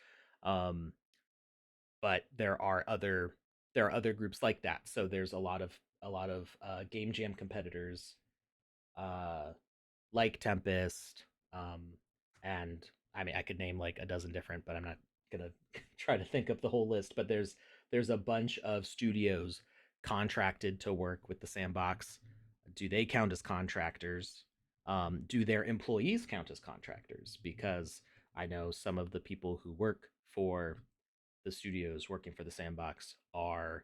But there are other groups like that. So there's a lot of game jam competitors, like Tempest, and I mean I could name like a dozen different, but I'm not gonna try to think of the whole list. But there's a bunch of studios contracted to work with the Sandbox. Do they count as contractors? Do their employees count as contractors? Because I know some of the people who work for the studios working for the Sandbox are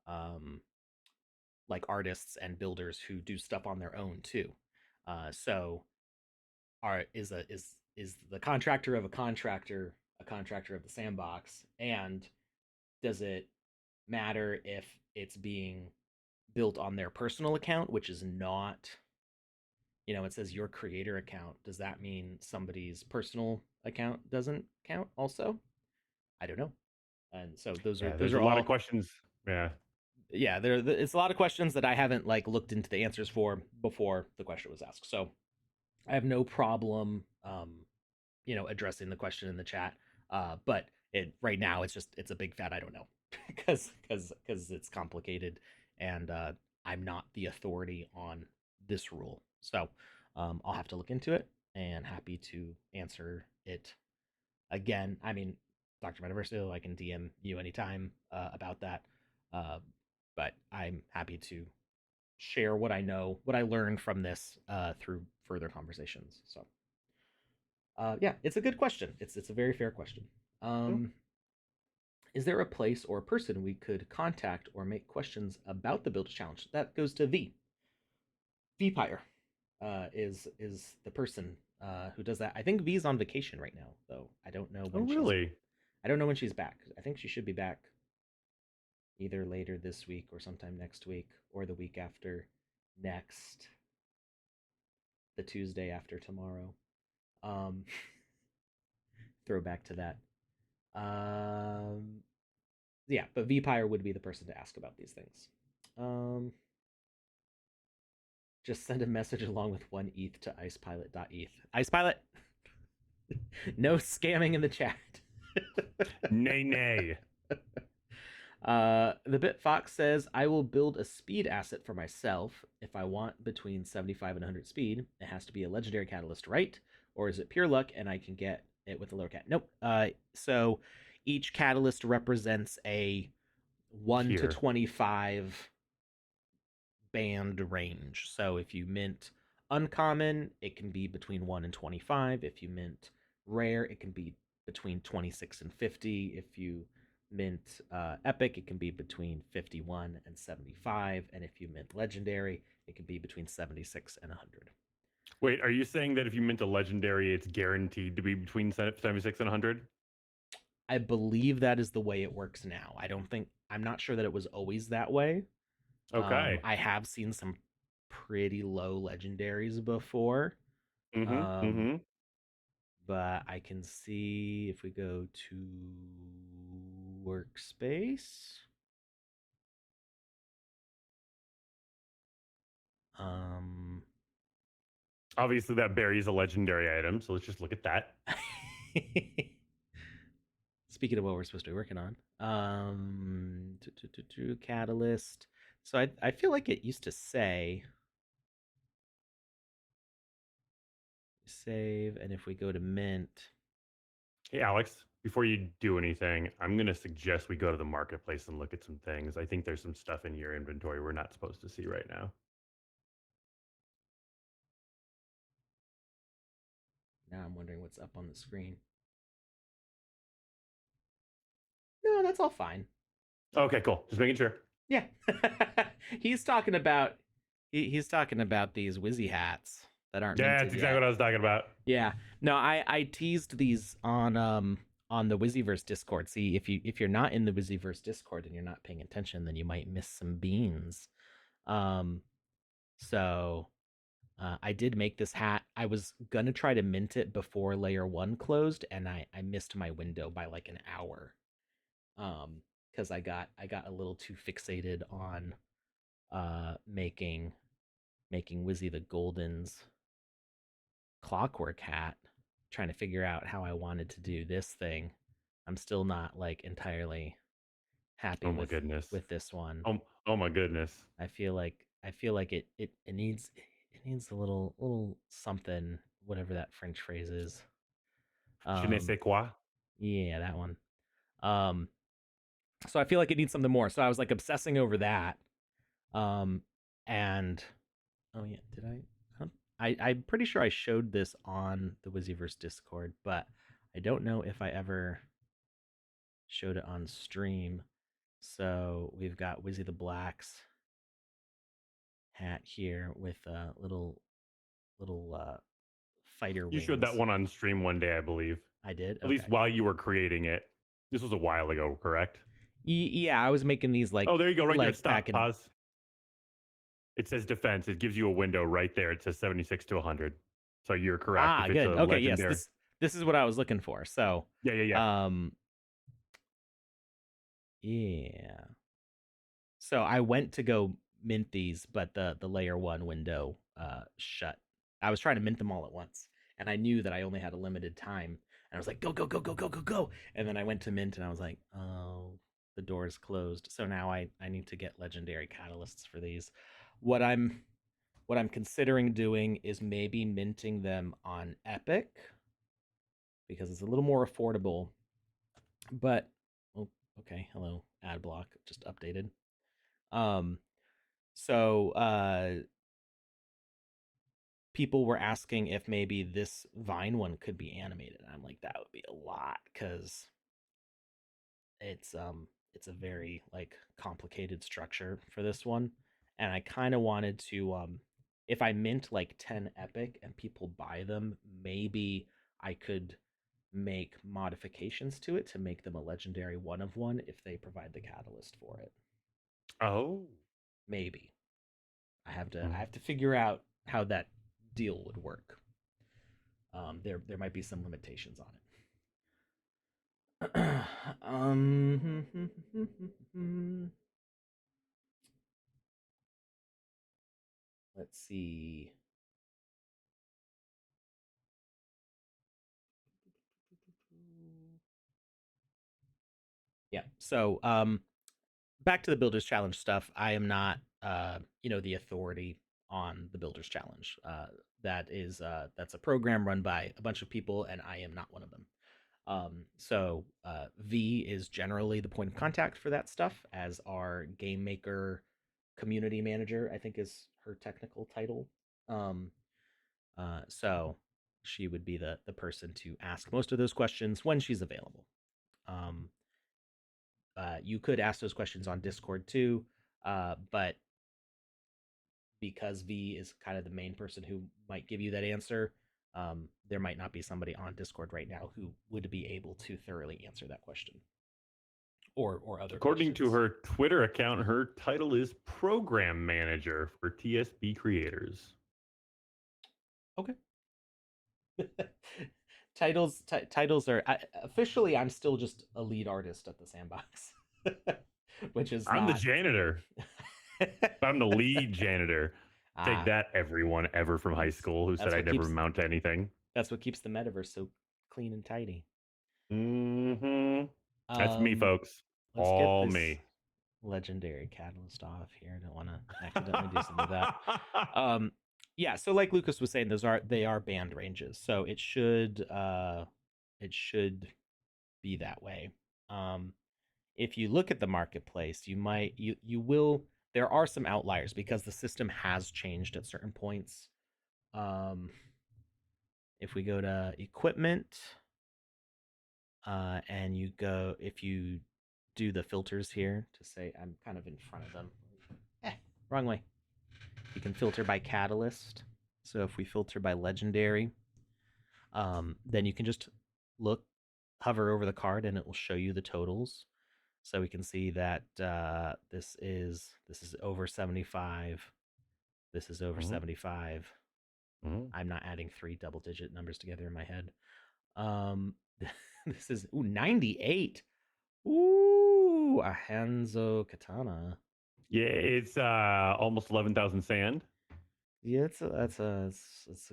um, like artists and builders who do stuff on their own too. So is the contractor of a contractor of the Sandbox? And does it matter if it's being built on their personal account, which is not, it says your creator account. Does that mean somebody's personal account doesn't count also? I don't know. And so those are a lot of questions. Yeah, it's a lot of questions that I haven't like looked into the answers for before the question was asked. So I have no problem addressing the question in the chat. But right now it's a big fat I don't know because it's complicated, and I'm not the authority on this rule. So I'll have to look into it, and happy to answer it again. I mean, Dr. Metaverse, I can DM you anytime about that. But I'm happy to share what I know, what I learned from this through further conversations. So, yeah, it's a good question. It's a very fair question. Is there a place or a person we could contact or make questions about the Build Challenge? That goes to V. Vpire is the person who does that. I think V's on vacation right now, though. I don't know when. Oh, really? I don't know when she's back. I think she should be back either later this week or sometime next week or the week after next, the Tuesday after tomorrow. Throwback to that. Yeah, but Vpire would be the person to ask about these things. Just send a message along with 1 ETH to icepilot.eth. Icepilot, no scamming in the chat. Nay. The BitFox says, I will build a speed asset for myself. If I want between 75 and 100 speed, it has to be a legendary catalyst, right? Or is it pure luck and I can get it with a lower cat? Nope. So each catalyst represents a 1 to 25 band range. So if you mint uncommon, it can be between 1 and 25. If you mint rare, it can be between 26 and 50. If you mint epic, it can be between 51 and 75. And if you mint legendary, it can be between 76 and 100. Wait, are you saying that if you mint a legendary, it's guaranteed to be between 76 and 100? I believe that is the way it works now. I'm not sure that it was always that way. Okay. I have seen some pretty low legendaries before. But I can see if we go to workspace. Obviously that buries a legendary item, so let's just look at that. Speaking of what we're supposed to be working on, catalyst. So I feel like it used to say save, and if we go to mint. Hey Alex, before you do anything, I'm gonna suggest we go to the marketplace and look at some things. I think there's some stuff in your inventory we're not supposed to see right now. Now I'm wondering what's up on the screen. No, that's all fine. Okay, cool. Just making sure. Yeah. he's talking about these Wizzy hats that aren't. Yeah, that's exactly what I was talking about. Yeah. No, I teased these on the Wizzyverse Discord. See, if you're not in the Wizzyverse Discord and you're not paying attention, then you might miss some beans. So I did make this hat. I was gonna try to mint it before layer 1 closed, and I missed my window by like an hour. because I got a little too fixated on making Wizzy the Golden's clockwork hat, trying to figure out how I wanted to do this thing. I'm still not like entirely happy Oh my goodness. with this one. Oh my goodness. I feel like it needs a little something, whatever that French phrase is. Je ne sais quoi. Yeah, that one. So I feel like it needs something more. So I was like obsessing over that. And oh yeah, did I? I'm pretty sure I showed this on the Wizzyverse Discord, but I don't know if I ever showed it on stream. So we've got Wizzy the Black's hat here with little fighter You wings. showed that one on stream one day, I believe. I did. At least while you were creating it. This was a while ago, correct? Yeah, I was making these like. Oh, there you go. Right like there. Stop. Pause. It says defense. It gives you a window right there. It says 76 to 100. So you're correct. If good. Okay, legendary... yes. This is what I was looking for. So yeah. Yeah. So I went to go mint these, but the layer 1 window shut. I was trying to mint them all at once, and I knew that I only had a limited time. And I was like, go. And then I went to mint, and I was like, oh, the door is closed. So now I need to get legendary catalysts for these. What I'm considering doing is maybe minting them on Epic, because it's a little more affordable. But oh, okay, hello, ad block just updated. So people were asking if maybe this Vine one could be animated. I'm like, that would be a lot, because it's a very like complicated structure for this one, and I kind of wanted to if I mint like 10 Epic and people buy them, maybe I could make modifications to it to make them a legendary 1 of 1 if they provide the catalyst for it. Oh, maybe. I have to figure out how that deal would work. There might be some limitations on it. Let's see. Yeah. So back to the Builders Challenge stuff. I am not the authority on the Builders Challenge. That's a program run by a bunch of people, and I am not one of them. So V is generally the point of contact for that stuff, as our game maker community manager, I think is her technical title. So she would be the person to ask most of those questions when she's available. You could ask those questions on Discord too, but because V is kind of the main person who might give you that answer, there might not be somebody on Discord right now who would be able to thoroughly answer that question. Or other According questions. to her Twitter account, her title is Program Manager for TSB Creators. Okay. Titles are officially, I'm still just a lead artist at the Sandbox, which is I'm the janitor. I'm the lead janitor. Take that, everyone ever from high school who said I'd never amount to anything. That's what keeps the metaverse so clean and tidy. That's me, folks. All me. Legendary catalyst off here. I don't want to accidentally do something like that. Yeah, so like Lucas was saying, they are band ranges, so it should be that way. If you look at the marketplace, you will. There are some outliers because the system has changed at certain points. If we go to equipment, and if you do the filters here to say, I'm kind of in front of them. Wrong way. You can filter by catalyst. So if we filter by legendary, then you can just hover over the card, and it will show you the totals. So we can see that this is over 75. This is over 75. I'm not adding 3 double-digit numbers together in my head. This is 98. Ooh. Ooh, a Hanzo katana. Yeah, it's almost 11,000 sand. Yeah, that's a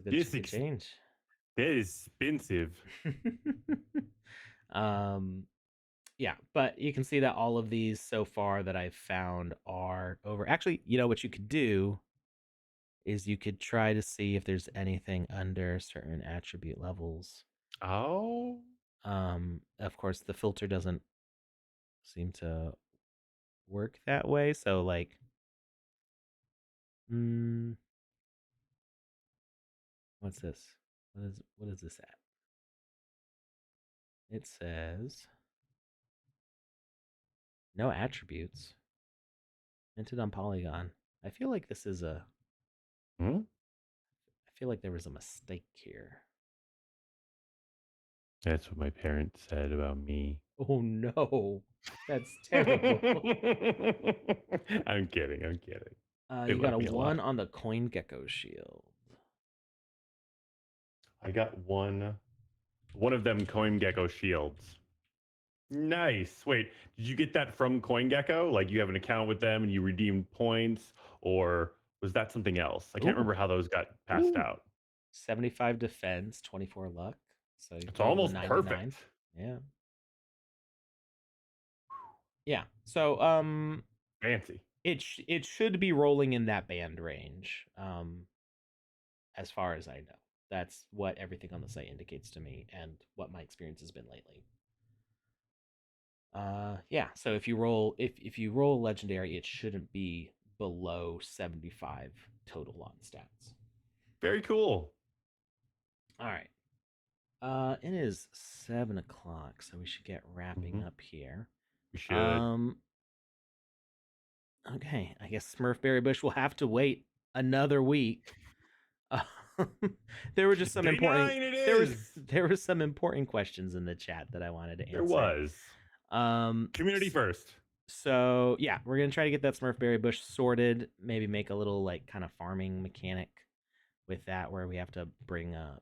good This chunk of change. That is expensive. Yeah, but you can see that all of these so far that I've found are over. Actually, you know what you could do is you could try to see if there's anything under certain attribute levels. Oh. Of course, the filter doesn't seem to work that way. So, like, what's this? What is this at? It says no attributes. Minted on Polygon. I feel like this is a. Hmm? I feel like there was a mistake here. That's what my parents said about me. Oh no, that's terrible. I'm kidding. I'm kidding. They You got love a me a 1 lot. on the CoinGecko shield. I got one of them CoinGecko shields. Nice. Wait, did you get that from CoinGecko? Like you have an account with them and you redeem points, or was that something else? I can't Ooh. remember how those got passed Ooh. out. 75 defense, 24 luck. So you It's rolled a almost 99. perfect. Yeah. Yeah. So Fancy. it should be rolling in that band range. As far as I know. That's what everything on the site indicates to me and what my experience has been lately. Yeah, so if you roll legendary, it shouldn't be below 75 total on stats. Very cool. All right. It is 7 o'clock, so we should get wrapping up here. We should. Okay, I guess Smurfberry Bush will have to wait another week. Uh, there were just some Day important 9 it there is. there were some important questions in the chat that I wanted to answer. There was. Community s- first. So yeah, we're gonna try to get that Smurfberry Bush sorted. Maybe make a little like kind of farming mechanic with that, where we have to bring a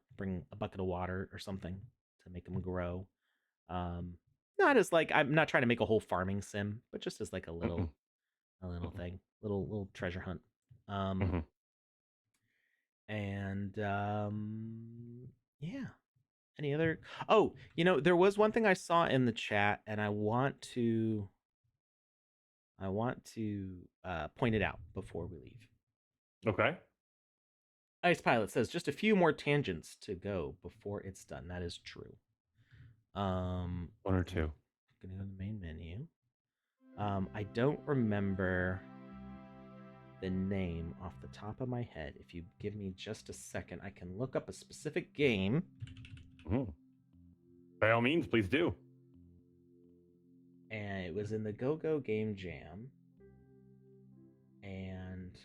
bucket of water or something to make them grow. Not as like I'm not trying to make a whole farming sim, but just as like a little thing, little treasure hunt. And yeah. Any other? Oh, you know, there was one thing I saw in the chat, and I want to point it out before we leave. Okay. Ice Pilot says just a few more tangents to go before it's done. That is true. One or two. Gonna go to the main menu. I don't remember the name off the top of my head. If you give me just a second, I can look up a specific game. By all means, please do. And it was in the Go-Go Game Jam. And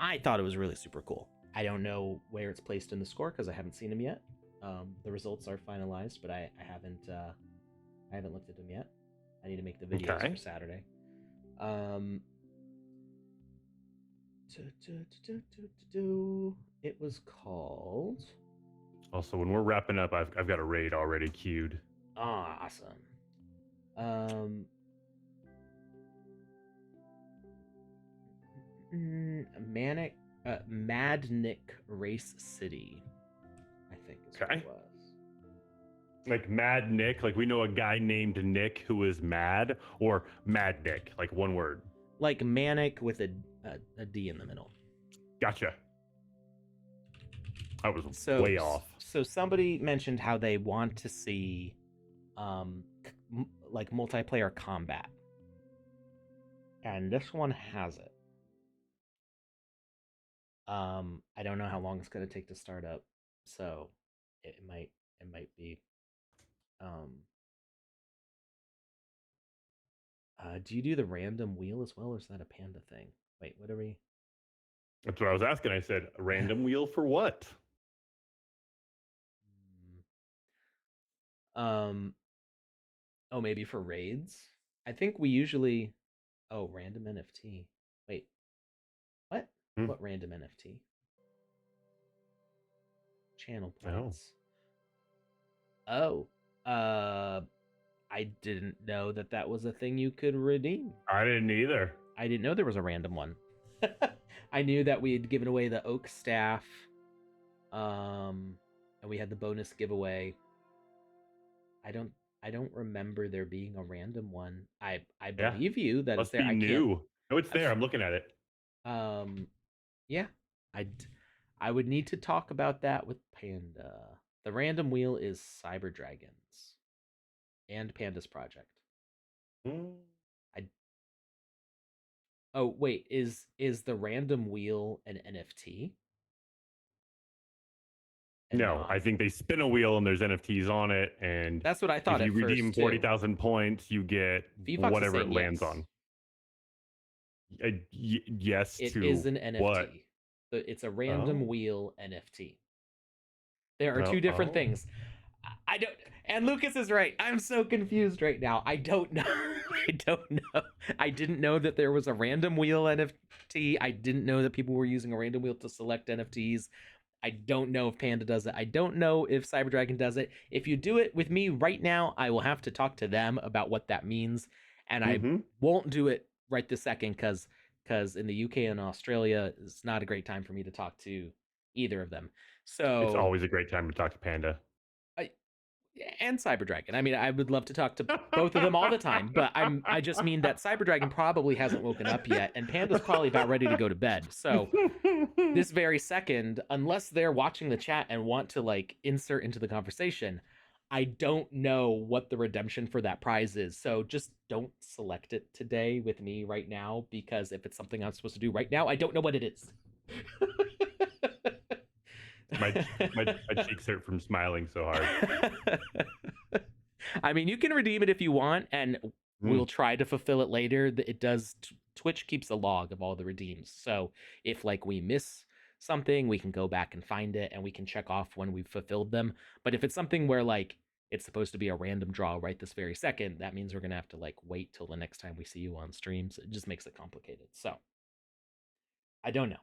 I thought it was really super cool. I don't know where it's placed in the score because I haven't seen them yet. The results are finalized, but I haven't looked at them yet. I need to make the videos for Saturday. It was called. Also, when we're wrapping up, I've got a raid already queued. Awesome. Madnick Race City, I think is what it was. Like Mad Nick, like we know a guy named Nick who is mad, or Mad Nick, like one word. Like manic with a D in the middle. Gotcha. I was way off. So somebody mentioned how they want to see like multiplayer combat. And this one has it. I don't know how long it's going to take to start up, so it might be do you do the random wheel as well, or is that a panda thing? Wait, what are we? That's what I was asking. I said, a random wheel for what? Oh, maybe for raids? I think we usually random NFT. Wait. What? What random NFT? Channel points. Oh. I didn't know that was a thing you could redeem. I didn't either. I didn't know there was a random one. I knew that we had given away the oak staff, and we had the bonus giveaway. I don't remember there being a random one. I believe you that it's Must there. be I new. can't. No, it's there. I'm looking at it. Yeah, I would need to talk about that with Panda. The random wheel is Cyber Dragons and Panda's project. I Oh wait, is the random wheel an NFT? No, I think they spin a wheel and there's NFTs on it, and That's what I if thought you at redeem first too. 40,000 points, you get VVox is whatever it saying lands yes. on. Yes, It to is an NFT. what? It's a random wheel NFT. There are Oh, two different things. I don't. And Lucas is right. I'm so confused right now. I don't know. I don't know. I didn't know that there was a random wheel NFT. I didn't know that people were using a random wheel to select NFTs. I don't know if Panda does it. I don't know if CyberDragon does it. If you do it with me right now, I will have to talk to them about what that means, and I won't do it right this second because in the UK and Australia, it's not a great time for me to talk to either of them. So it's always a great time to talk to Panda. And CyberDragon. I mean, I would love to talk to both of them all the time, but I just mean that CyberDragon probably hasn't woken up yet, and Panda's probably about ready to go to bed. So this very second, unless they're watching the chat and want to like insert into the conversation, I don't know what the redemption for that prize is. So just don't select it today with me right now, because if it's something I'm supposed to do right now, I don't know what it is. my cheeks hurt from smiling so hard. I mean, you can redeem it if you want, and we'll try to fulfill it later. It does. Twitch keeps a log of all the redeems, so if like we miss something, we can go back and find it, and we can check off when we've fulfilled them. But if it's something where like it's supposed to be a random draw right this very second, that means we're gonna have to like wait till the next time we see you on stream. So it just makes it complicated. So I don't know.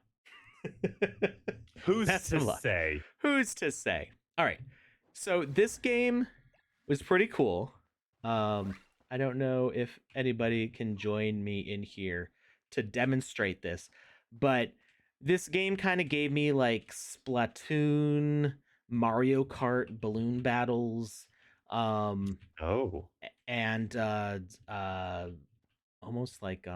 Who's to say? Who's to say? All right. So this game was pretty cool. I don't know if anybody can join me in here to demonstrate this, but this game kind of gave me like Splatoon, Mario Kart, balloon battles, and almost like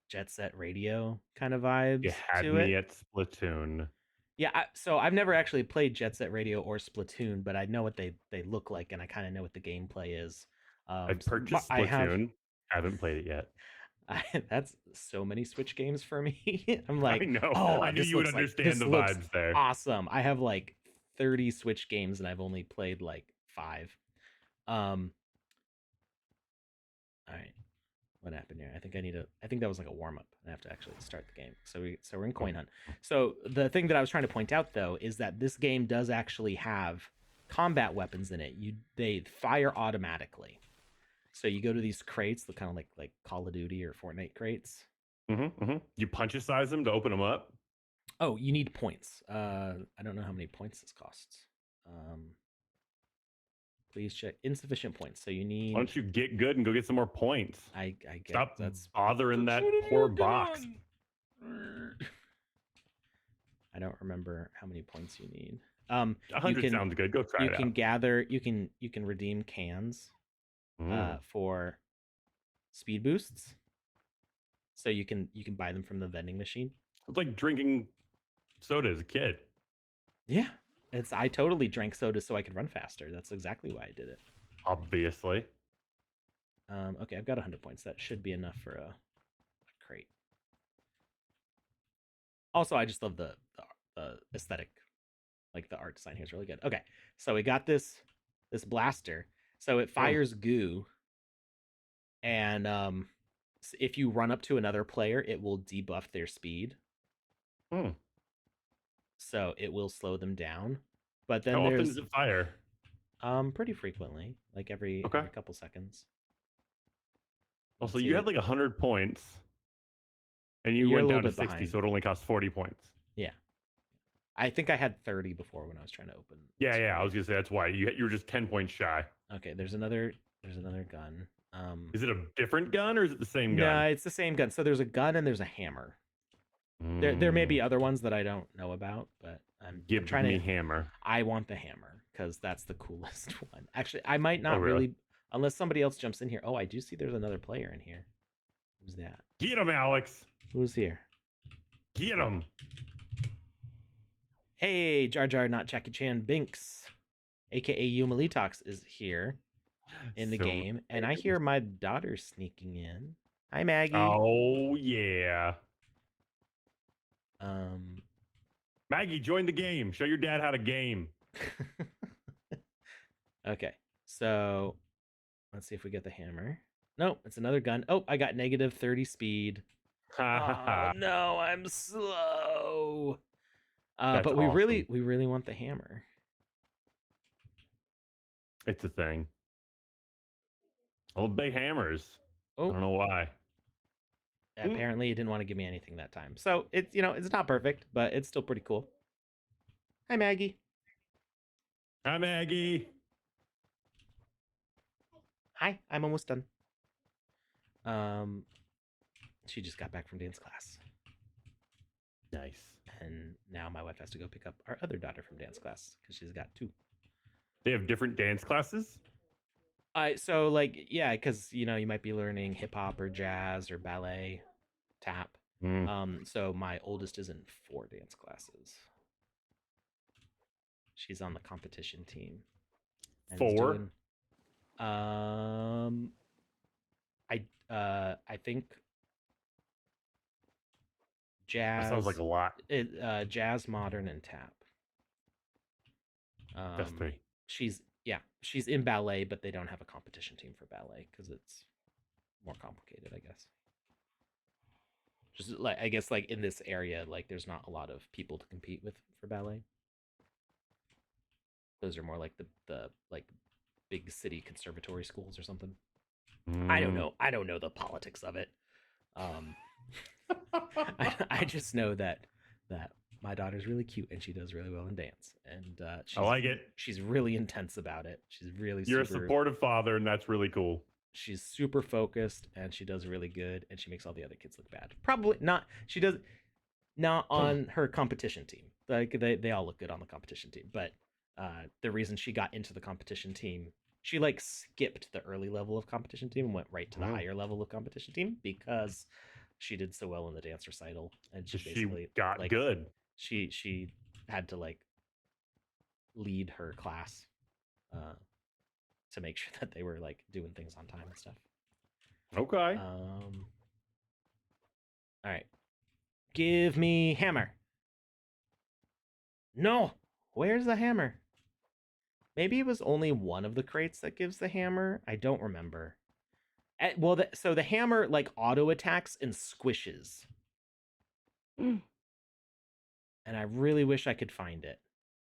Jet Set Radio kind of vibes. You had to me it. at Splatoon. Yeah, so I've never actually played Jet Set Radio or Splatoon, but I know what they look like, and I kind of know what the gameplay is. I purchased Splatoon. Haven't played it yet. That's so many Switch games for me. I'm like, I know. Oh, I knew you would understand the vibes there. Awesome. I have like 30 Switch games, and I've only played like 5. All right. What happened here? I think that was like a warm-up. I have to actually start the game. So we're in Coin Hunt. So the thing that I was trying to point out though is that this game does actually have combat weapons in it. They fire automatically. So you go to these crates, the kind of like Call of Duty or Fortnite crates. You punch-size them to open them up? Oh, you need points. I don't know how many points this costs. Please check. Insufficient points. So you need. Why don't you get good and go get some more points? I get. Stop that's bothering that poor box. I don't remember how many points you need. 100 sounds good. Go try it out. You can gather. You can redeem cans for speed boosts. So you can buy them from the vending machine. It's like drinking soda as a kid. Yeah. I totally drank soda so I could run faster. That's exactly why I did it. Obviously. Okay, I've got 100 points. That should be enough for a crate. Also, I just love the aesthetic. Like the art design here is really good. Okay, so we got this blaster. So it fires goo, and if you run up to another player, it will debuff their speed. So it will slow them down. But then how often does it fire? Pretty frequently, like every couple seconds. Also, you had like 100 points, and you went down to 60, so it only costs 40 points. Yeah. I think I had 30 before when I was trying to open. Yeah, yeah. I was gonna say that's why you were just 10 points shy. Okay, there's another gun. Is it a different gun or is it the same No, gun? it's the same gun. So there's a gun and there's a hammer. There may be other ones that I don't know about, but I'm trying me to. hammer. I want the hammer because that's the coolest one. Actually, I might not really? really, unless somebody else jumps in here. Oh, I do see there's another player in here. Who's that? Get him, Alex. Who's here? Get him. Hey, Jar Jar, not Jackie Chan Binks, aka Yumalitox, is here in the game, and I hear my daughter sneaking in. Hi, Maggie. Oh yeah. Um, Maggie, join the game. Show your dad how to game. Okay, so let's see if we get the hammer. Nope, it's another gun. Oh, I got negative 30 speed. Oh no, I'm slow. But we awesome. really want the hammer. It's a thing. Oh, big hammers. Oh, I don't know why. Apparently, he didn't want to give me anything that time. So it's it's not perfect, but it's still pretty cool. Hi, Maggie. Hi, Maggie. Hi, I'm almost done. She just got back from dance class. Nice. And now my wife has to go pick up our other daughter from dance class because she's got 2. They have different dance classes? So like, yeah, because you might be learning hip hop or jazz or ballet, tap. So my oldest is in 4 dance classes. She's on the competition team. 4? I think jazz. That sounds like a lot. Jazz, modern, and tap. That's 3. She's in ballet, but they don't have a competition team for ballet because it's more complicated, I guess. Just like, I guess, like in this area, like there's not a lot of people to compete with for ballet. Those are more like the like big city conservatory schools or something. I don't know. I don't know the politics of it. I just know that my daughter's really cute and she does really well in dance, and I like it. She's really intense about it. She's really You're a supportive father, and that's really cool. She's super focused and she does really good, and she makes all the other kids look bad. Probably not. She does not on her competition team. Like they all look good on the competition team, but the reason she got into the competition team, she like skipped the early level of competition team and went right to the higher level of competition team because she did so well in the dance recital, and she basically got like, good. She had to like lead her class to make sure that they were like doing things on time and stuff. Okay. All right. Give me hammer. No. Where's the hammer? Maybe it was only one of the crates that gives the hammer. I don't remember. So the hammer like auto attacks and squishes. And I really wish I could find it.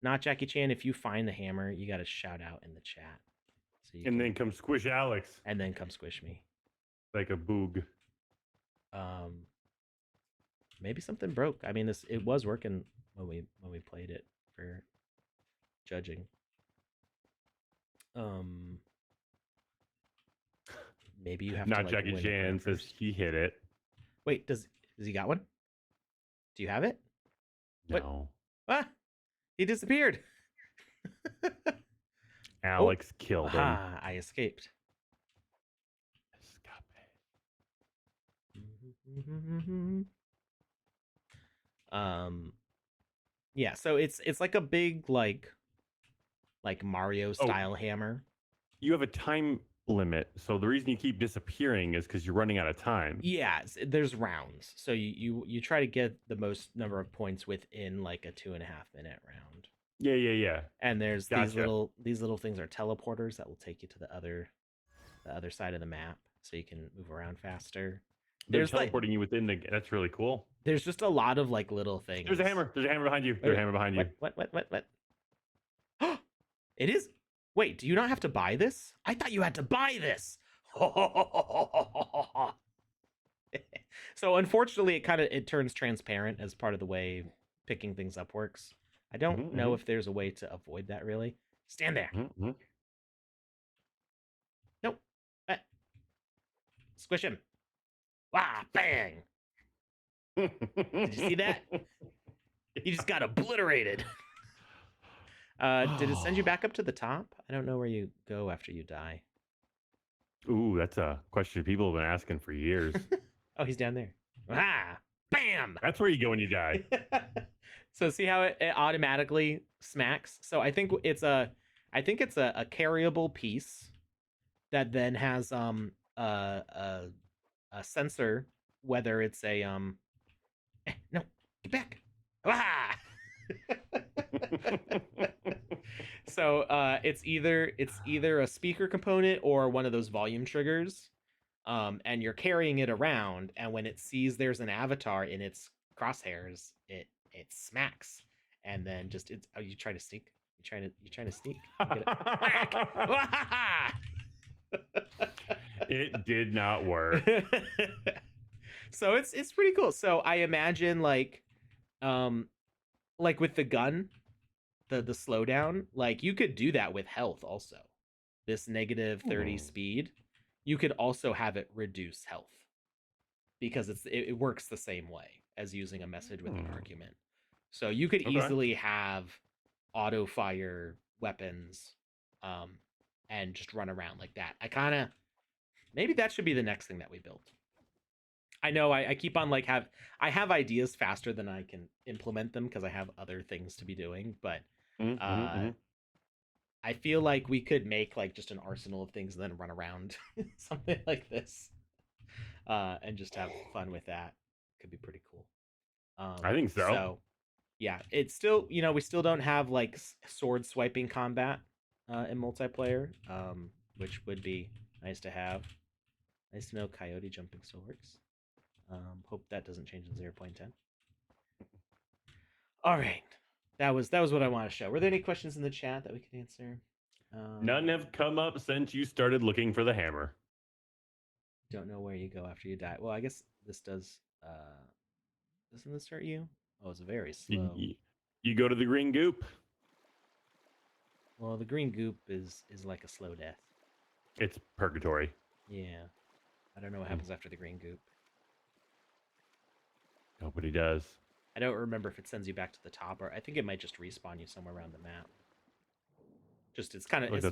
Not Jackie Chan. If you find the hammer, you got to shout out in the chat. So then come squish Alex. And then come squish me. Like a boog. Maybe something broke. I mean, it was working when we played it for judging. Maybe you have not to. Not Jackie Chan says he hit it. Wait, does he got one? Do you have it? No. What? Ah, he disappeared. Alex killed him. I escaped. Yeah, so it's like a big like Mario style hammer. You have a time limit, so the reason you keep disappearing is because you're running out of time. Yeah, there's rounds, so you try to get the most number of points within like a 2.5 minute round. Yeah. And there's these little things are teleporters that will take you to the other side of the map, so you can move around faster. They're teleporting you within the. That's really cool. There's just a lot of like little things. There's a hammer. There's a hammer behind you. There's a hammer behind you. What? It is. Wait, do you not have to buy this? I thought you had to buy this. So unfortunately, it turns transparent as part of the way picking things up works. I don't know if there's a way to avoid that, really. Stand there. Nope. Squish him. Wah, bang. Did you see that? You just got obliterated. Did it send you back up to the top? I don't know where you go after you die. Ooh, that's a question people have been asking for years. Oh, he's down there. Ah, bam. That's where you go when you die. So see how it automatically smacks? So I think it's a carryable piece that then has a sensor, whether it's a no, get back. Ah! So it's either a speaker component or one of those volume triggers, and you're carrying it around, and when it sees there's an avatar in its crosshairs, it smacks, and then just it's you try to sneak, you trying to sneak. Get it. It did not work. So it's pretty cool. So I imagine like with the gun, the slowdown, like you could do that with health also. This negative 30 speed, you could also have it reduce health because it works the same way as using a message with an argument. So you could easily have auto fire weapons and just run around like that. Maybe that should be the next thing that we build. I know I keep on like I have ideas faster than I can implement them because I have other things to be doing, but I feel like we could make like just an arsenal of things and then run around something like this, and just have fun with that. Could be pretty cool. I think so. So yeah, it's still, we still don't have like sword swiping combat in multiplayer, which would be nice to have. Nice to know coyote jumping still works. Hope that doesn't change in 0.10. All right, that was what I want to show. Were there any questions in the chat that we could answer? None have come up since you started looking for the hammer. Don't know where you go after you die. Well, I guess this does. Doesn't this hurt you? Oh, it's very slow. You go to the green goop. Well, the green goop is like a slow death. It's purgatory. Yeah, I don't know what happens after the green goop. Nobody does. I don't remember if it sends you back to the top, or I think it might just respawn you somewhere around the map. Just it's kind of it's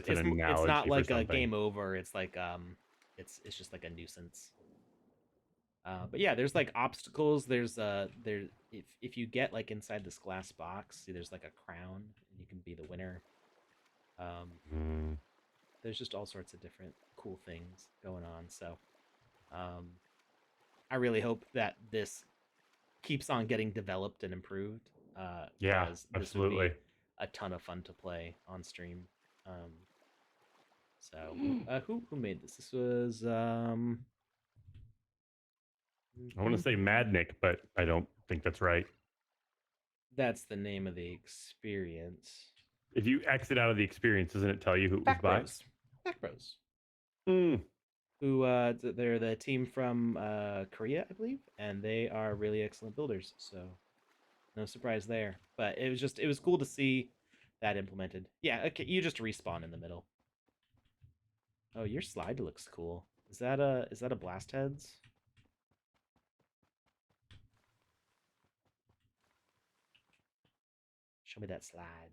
not like a game over. It's like it's just like a nuisance. But yeah, there's like obstacles. There's if you get like inside this glass box, see there's like a crown, and you can be the winner. There's just all sorts of different cool things going on. So, I really hope that this keeps on getting developed and improved. Yeah, absolutely. Would be a ton of fun to play on stream. So who made this? This was I want to say Madnick, but I don't think that's right. That's the name of the experience. If you exit out of the experience, doesn't it tell you who it was by? Back Bros. Who they're the team from Korea, I believe, and they are really excellent builders. So no surprise there. But it was cool to see that implemented. Yeah, okay, you just respawn in the middle. Oh, your slide looks cool. Is that a blast heads? Show me that slide.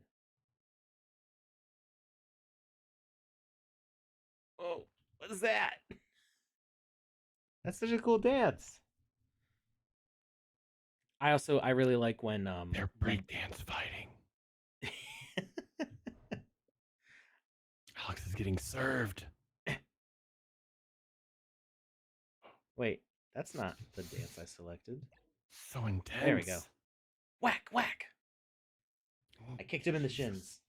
Oh, what is that? That's such a cool dance. I really like when they're breakdance fighting. Alex is getting served. Wait, that's not the dance I selected. So intense. There we go. Whack, whack. I kicked him in the shins.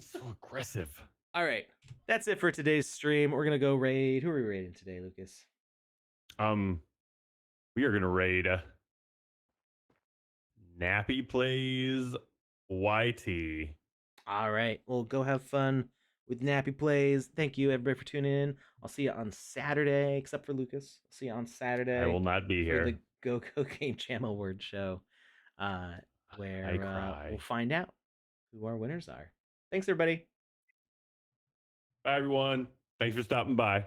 So aggressive. All right, that's it for today's stream. We're gonna go raid. Who are we raiding today, Lucas? We are gonna raid Nappy Plays YT. All right, well, go have fun with Nappy Plays. Thank you, everybody, for tuning in. I'll see you on Saturday, except for Lucas. I'll see you on Saturday. I will not be here. For the Go Game Jam Award show. where we'll find out who our winners are. Thanks, everybody. Bye, everyone. Thanks for stopping by.